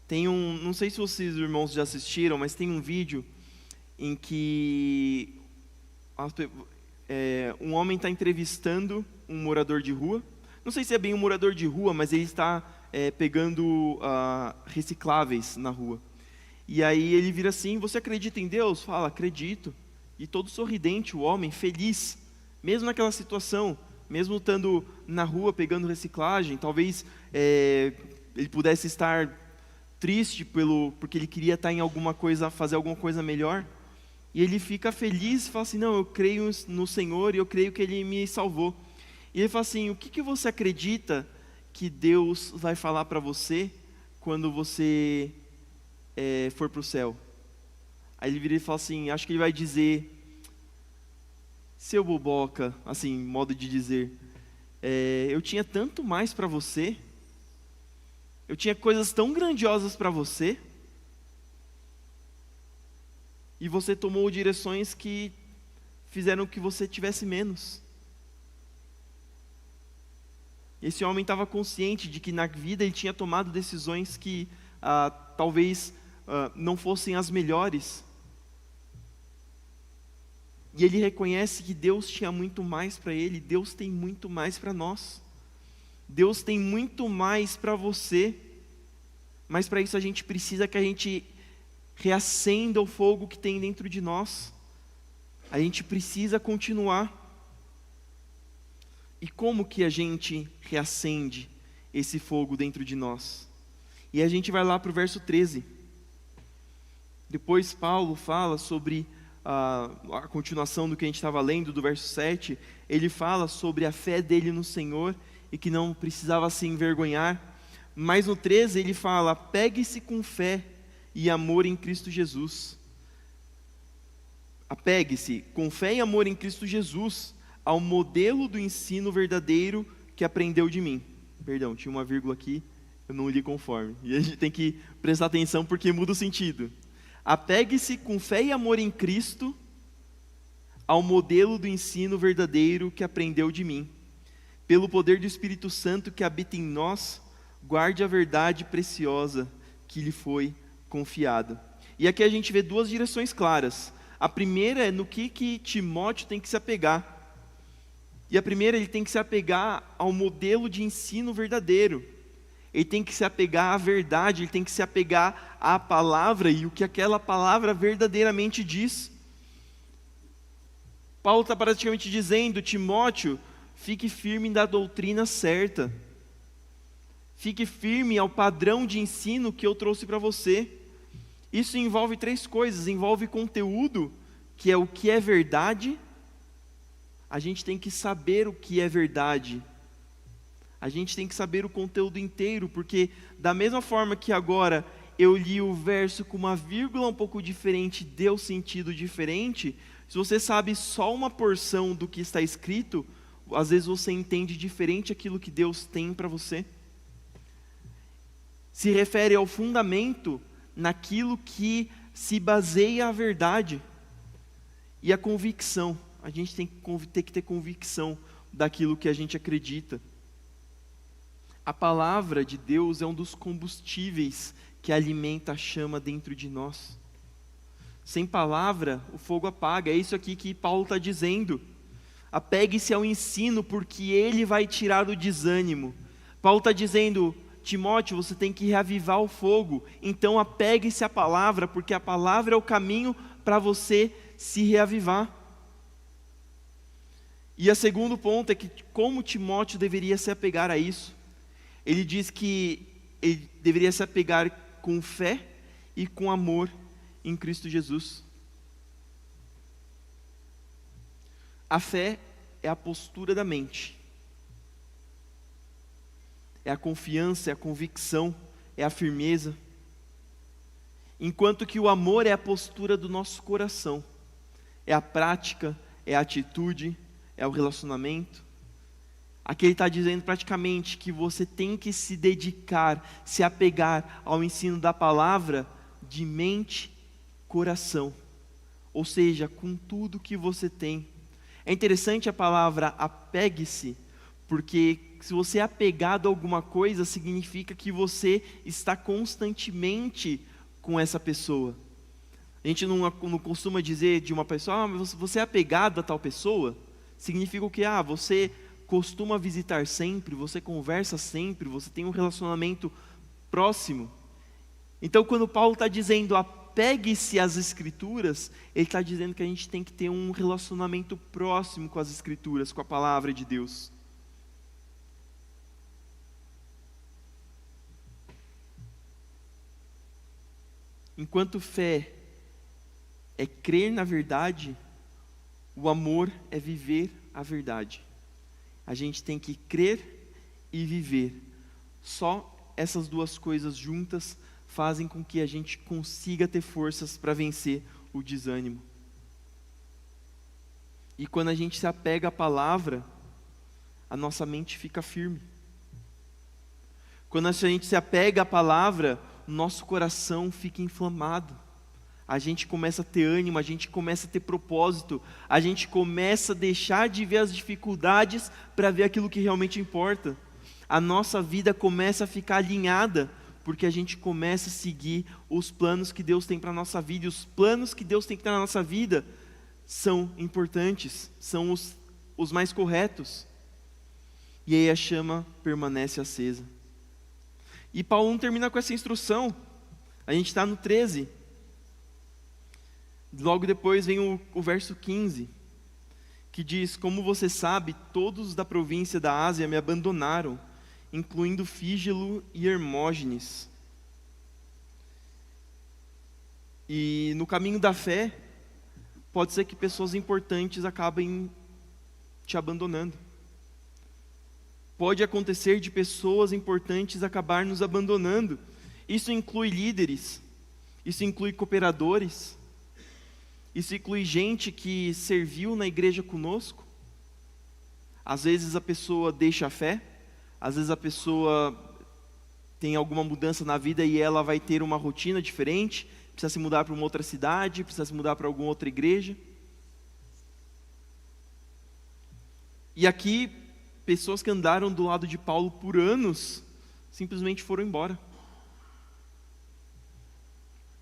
Tem não sei se vocês, irmãos, já assistiram, mas tem um vídeo em que um homem está entrevistando um morador de rua. Não sei se é bem um morador de rua, mas ele está pegando recicláveis na rua. E aí ele vira assim: você acredita em Deus? Fala: acredito. E todo sorridente, o homem, feliz, mesmo naquela situação, mesmo estando na rua pegando reciclagem, talvez ele pudesse estar triste porque ele queria estar em alguma coisa, fazer alguma coisa melhor. E ele fica feliz e fala assim: não, eu creio no Senhor e eu creio que Ele me salvou. E ele fala assim: o que você acredita que Deus vai falar para você quando você for para o céu? Aí ele vira e fala assim, acho que ele vai dizer: seu boboca, assim, modo de dizer, eu tinha tanto mais para você, eu tinha coisas tão grandiosas para você, e você tomou direções que fizeram que você tivesse menos. Esse homem estava consciente de que na vida ele tinha tomado decisões que talvez não fossem as melhores. E ele reconhece que Deus tinha muito mais para ele. Deus tem muito mais para nós. Deus tem muito mais para você. Mas para isso a gente precisa que a gente reacenda o fogo que tem dentro de nós. A gente precisa continuar. E como que a gente reacende esse fogo dentro de nós? E a gente vai lá para o verso 13. Depois Paulo fala sobre a continuação do que a gente estava lendo, do verso 7. Ele fala sobre a fé dele no Senhor e que não precisava se envergonhar. Mas no 13 ele fala: apegue-se com fé e amor em Cristo Jesus. Apegue-se com fé e amor em Cristo Jesus ao modelo do ensino verdadeiro que aprendeu de mim. Perdão, tinha uma vírgula aqui, eu não li conforme. E a gente tem que prestar atenção porque muda o sentido. Apegue-se com fé e amor em Cristo ao modelo do ensino verdadeiro que aprendeu de mim. Pelo poder do Espírito Santo que habita em nós, guarde a verdade preciosa que lhe foi confiada. E aqui a gente vê duas direções claras. A primeira é no que Timóteo tem que se apegar. E a primeira, ele tem que se apegar ao modelo de ensino verdadeiro. Ele tem que se apegar à verdade, ele tem que se apegar à palavra e o que aquela palavra verdadeiramente diz. Paulo está praticamente dizendo: Timóteo, fique firme da doutrina certa. Fique firme ao padrão de ensino que eu trouxe para você. Isso envolve três coisas: envolve conteúdo, que é o que é verdade. A gente tem que saber o que é verdade. A gente tem que saber o conteúdo inteiro, porque da mesma forma que agora eu li o verso com uma vírgula um pouco diferente, deu sentido diferente, se você sabe só uma porção do que está escrito, às vezes você entende diferente aquilo que Deus tem para você. Se refere ao fundamento naquilo que se baseia a verdade e a convicção. A gente tem que ter convicção daquilo que a gente acredita. A palavra de Deus é um dos combustíveis que alimenta a chama dentro de nós. Sem palavra, o fogo apaga. É isso aqui que Paulo está dizendo. Apegue-se ao ensino, porque ele vai tirar o desânimo. Paulo está dizendo: Timóteo, você tem que reavivar o fogo. Então apegue-se à palavra, porque a palavra é o caminho para você se reavivar. E o segundo ponto é que como Timóteo deveria se apegar a isso. Ele diz que ele deveria se apegar com fé e com amor em Cristo Jesus. A fé é a postura da mente. É a confiança, é a convicção, é a firmeza. Enquanto que o amor é a postura do nosso coração. É a prática, é a atitude, é o relacionamento. Aqui ele está dizendo praticamente que você tem que se dedicar, se apegar ao ensino da palavra de mente, coração. Ou seja, com tudo que você tem. É interessante a palavra apegue-se, porque se você é apegado a alguma coisa, significa que você está constantemente com essa pessoa. A gente não costuma dizer de uma pessoa, mas você é apegado a tal pessoa, significa o quê? Você costuma visitar sempre, você conversa sempre, você tem um relacionamento próximo. Então, quando Paulo está dizendo apegue-se às Escrituras, ele está dizendo que a gente tem que ter um relacionamento próximo com as Escrituras, com a palavra de Deus. Enquanto fé é crer na verdade, o amor é viver a verdade. A gente tem que crer e viver. Só essas duas coisas juntas fazem com que a gente consiga ter forças para vencer o desânimo. E quando a gente se apega à palavra, a nossa mente fica firme. Quando a gente se apega à palavra, o nosso coração fica inflamado. A gente começa a ter ânimo, a gente começa a ter propósito, a gente começa a deixar de ver as dificuldades para ver aquilo que realmente importa. A nossa vida começa a ficar alinhada, porque a gente começa a seguir os planos que Deus tem para a nossa vida, e os planos que Deus tem para a nossa vida são importantes, são os mais corretos. E aí a chama permanece acesa. E Paulo não termina com essa instrução, a gente está no 13. Logo depois vem o verso 15, que diz: como você sabe, todos da província da Ásia me abandonaram, incluindo Fígelo e Hermógenes. E no caminho da fé, pode ser que pessoas importantes acabem te abandonando. Pode acontecer de pessoas importantes acabar nos abandonando. Isso inclui líderes, isso inclui cooperadores, isso inclui gente que serviu na igreja conosco. Às vezes a pessoa deixa a fé, às vezes a pessoa tem alguma mudança na vida e ela vai ter uma rotina diferente, precisa se mudar para uma outra cidade, precisa se mudar para alguma outra igreja. E aqui, pessoas que andaram do lado de Paulo por anos, simplesmente foram embora.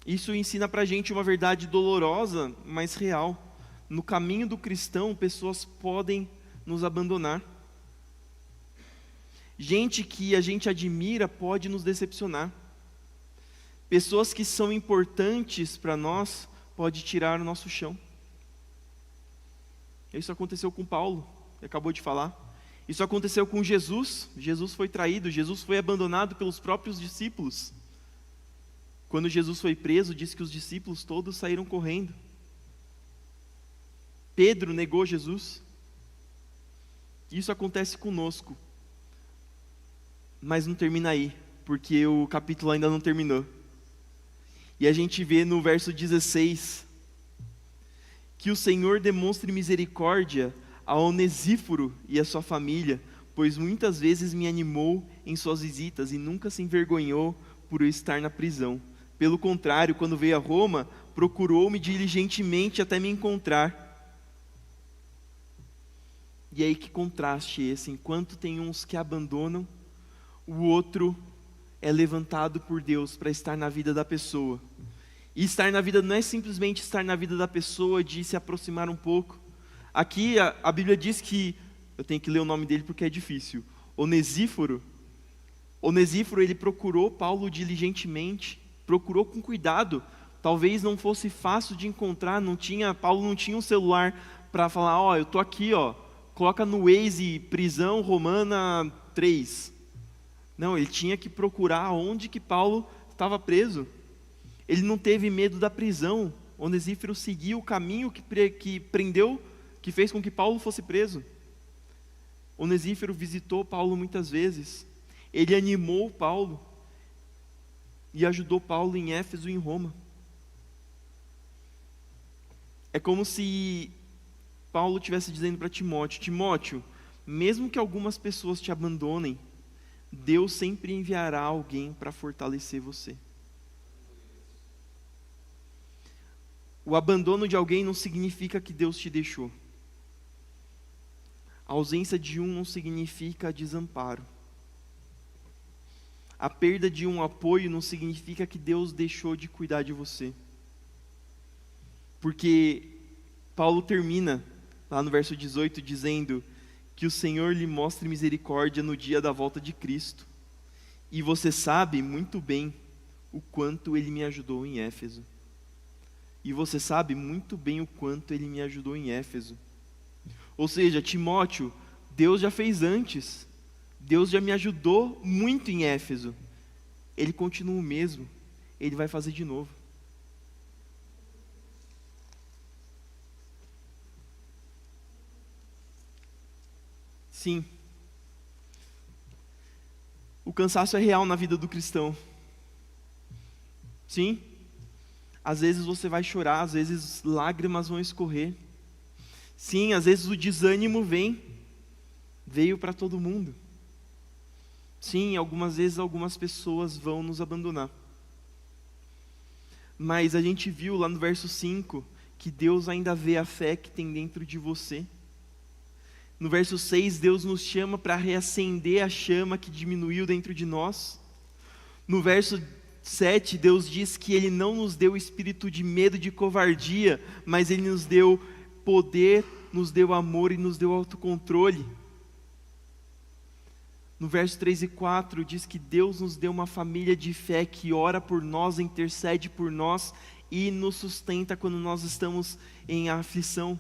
Isso ensina para a gente uma verdade dolorosa, mas real. No caminho do cristão, pessoas podem nos abandonar. Gente que a gente admira pode nos decepcionar. Pessoas que são importantes para nós podem tirar o nosso chão. Isso aconteceu com Paulo, que acabou de falar. Isso aconteceu com Jesus. Jesus foi traído, Jesus foi abandonado pelos próprios discípulos. Quando Jesus foi preso, disse que os discípulos todos saíram correndo. Pedro negou Jesus. Isso acontece conosco. Mas não termina aí, porque o capítulo ainda não terminou. E a gente vê no verso 16, que o Senhor demonstre misericórdia a Onesíforo e a sua família, pois muitas vezes me animou em suas visitas e nunca se envergonhou por eu estar na prisão. Pelo contrário, quando veio a Roma, procurou-me diligentemente até me encontrar. E aí que contraste esse, enquanto tem uns que abandonam, o outro é levantado por Deus para estar na vida da pessoa. E estar na vida não é simplesmente estar na vida da pessoa de se aproximar um pouco. Aqui a Bíblia diz que, eu tenho que ler o nome dele porque é difícil, Onesíforo, ele procurou Paulo diligentemente, procurou com cuidado. Talvez não fosse fácil de encontrar, Paulo não tinha um celular para falar, eu estou aqui, coloca no Waze, prisão romana 3. Não, ele tinha que procurar onde que Paulo estava preso. Ele não teve medo da prisão. Onesíforo seguiu o caminho que prendeu, que fez com que Paulo fosse preso. Onesíforo visitou Paulo muitas vezes. Ele animou Paulo e ajudou Paulo em Éfeso e em Roma. É como se Paulo estivesse dizendo para Timóteo: Timóteo, mesmo que algumas pessoas te abandonem, Deus sempre enviará alguém para fortalecer você. O abandono de alguém não significa que Deus te deixou. A ausência de um não significa desamparo. A perda de um apoio não significa que Deus deixou de cuidar de você. Porque Paulo termina lá no verso 18 dizendo que o Senhor lhe mostre misericórdia no dia da volta de Cristo. E você sabe muito bem o quanto ele me ajudou em Éfeso. E você sabe muito bem o quanto ele me ajudou em Éfeso. Ou seja, Timóteo, Deus já fez antes. Deus já me ajudou muito em Éfeso. Ele continua o mesmo. Ele vai fazer de novo. Sim. O cansaço é real na vida do cristão. Sim. Às vezes você vai chorar, às vezes lágrimas vão escorrer. Sim, às vezes o desânimo veio para todo mundo. Sim, algumas vezes algumas pessoas vão nos abandonar. Mas a gente viu lá no verso 5 que Deus ainda vê a fé que tem dentro de você. No verso 6, Deus nos chama para reacender a chama que diminuiu dentro de nós. No verso 7, Deus diz que Ele não nos deu espírito de medo, de covardia, mas Ele nos deu poder, nos deu amor e nos deu autocontrole. No verso 3 e 4, diz que Deus nos deu uma família de fé que ora por nós, intercede por nós e nos sustenta quando nós estamos em aflição.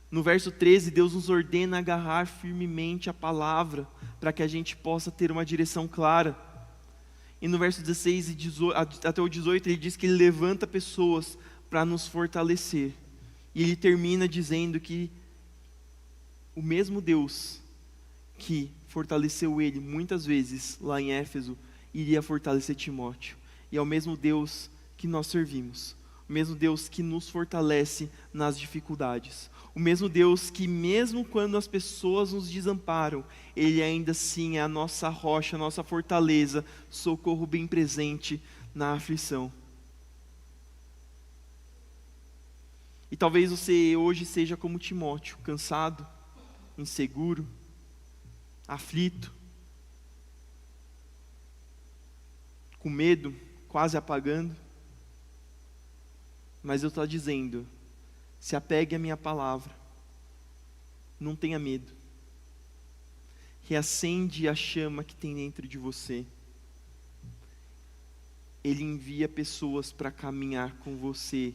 No verso 13, Deus nos ordena agarrar firmemente a palavra, para que a gente possa ter uma direção clara. E no verso 16 e 18, até o 18, ele diz que ele levanta pessoas para nos fortalecer. E ele termina dizendo que o mesmo Deus que fortaleceu ele muitas vezes lá em Éfeso, iria fortalecer Timóteo. E é o mesmo Deus que nós servimos. O mesmo Deus que nos fortalece nas dificuldades. O mesmo Deus que mesmo quando as pessoas nos desamparam, Ele ainda assim é a nossa rocha, a nossa fortaleza, socorro bem presente na aflição. E talvez você hoje seja como Timóteo, cansado, inseguro, aflito, com medo, quase apagando. Mas eu estou dizendo, se apegue à minha palavra, não tenha medo, reacende a chama que tem dentro de você. Ele envia pessoas para caminhar com você,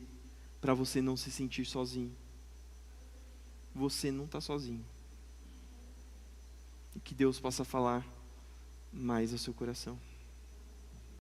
para você não se sentir sozinho. Você não está sozinho. E que Deus possa falar mais ao seu coração.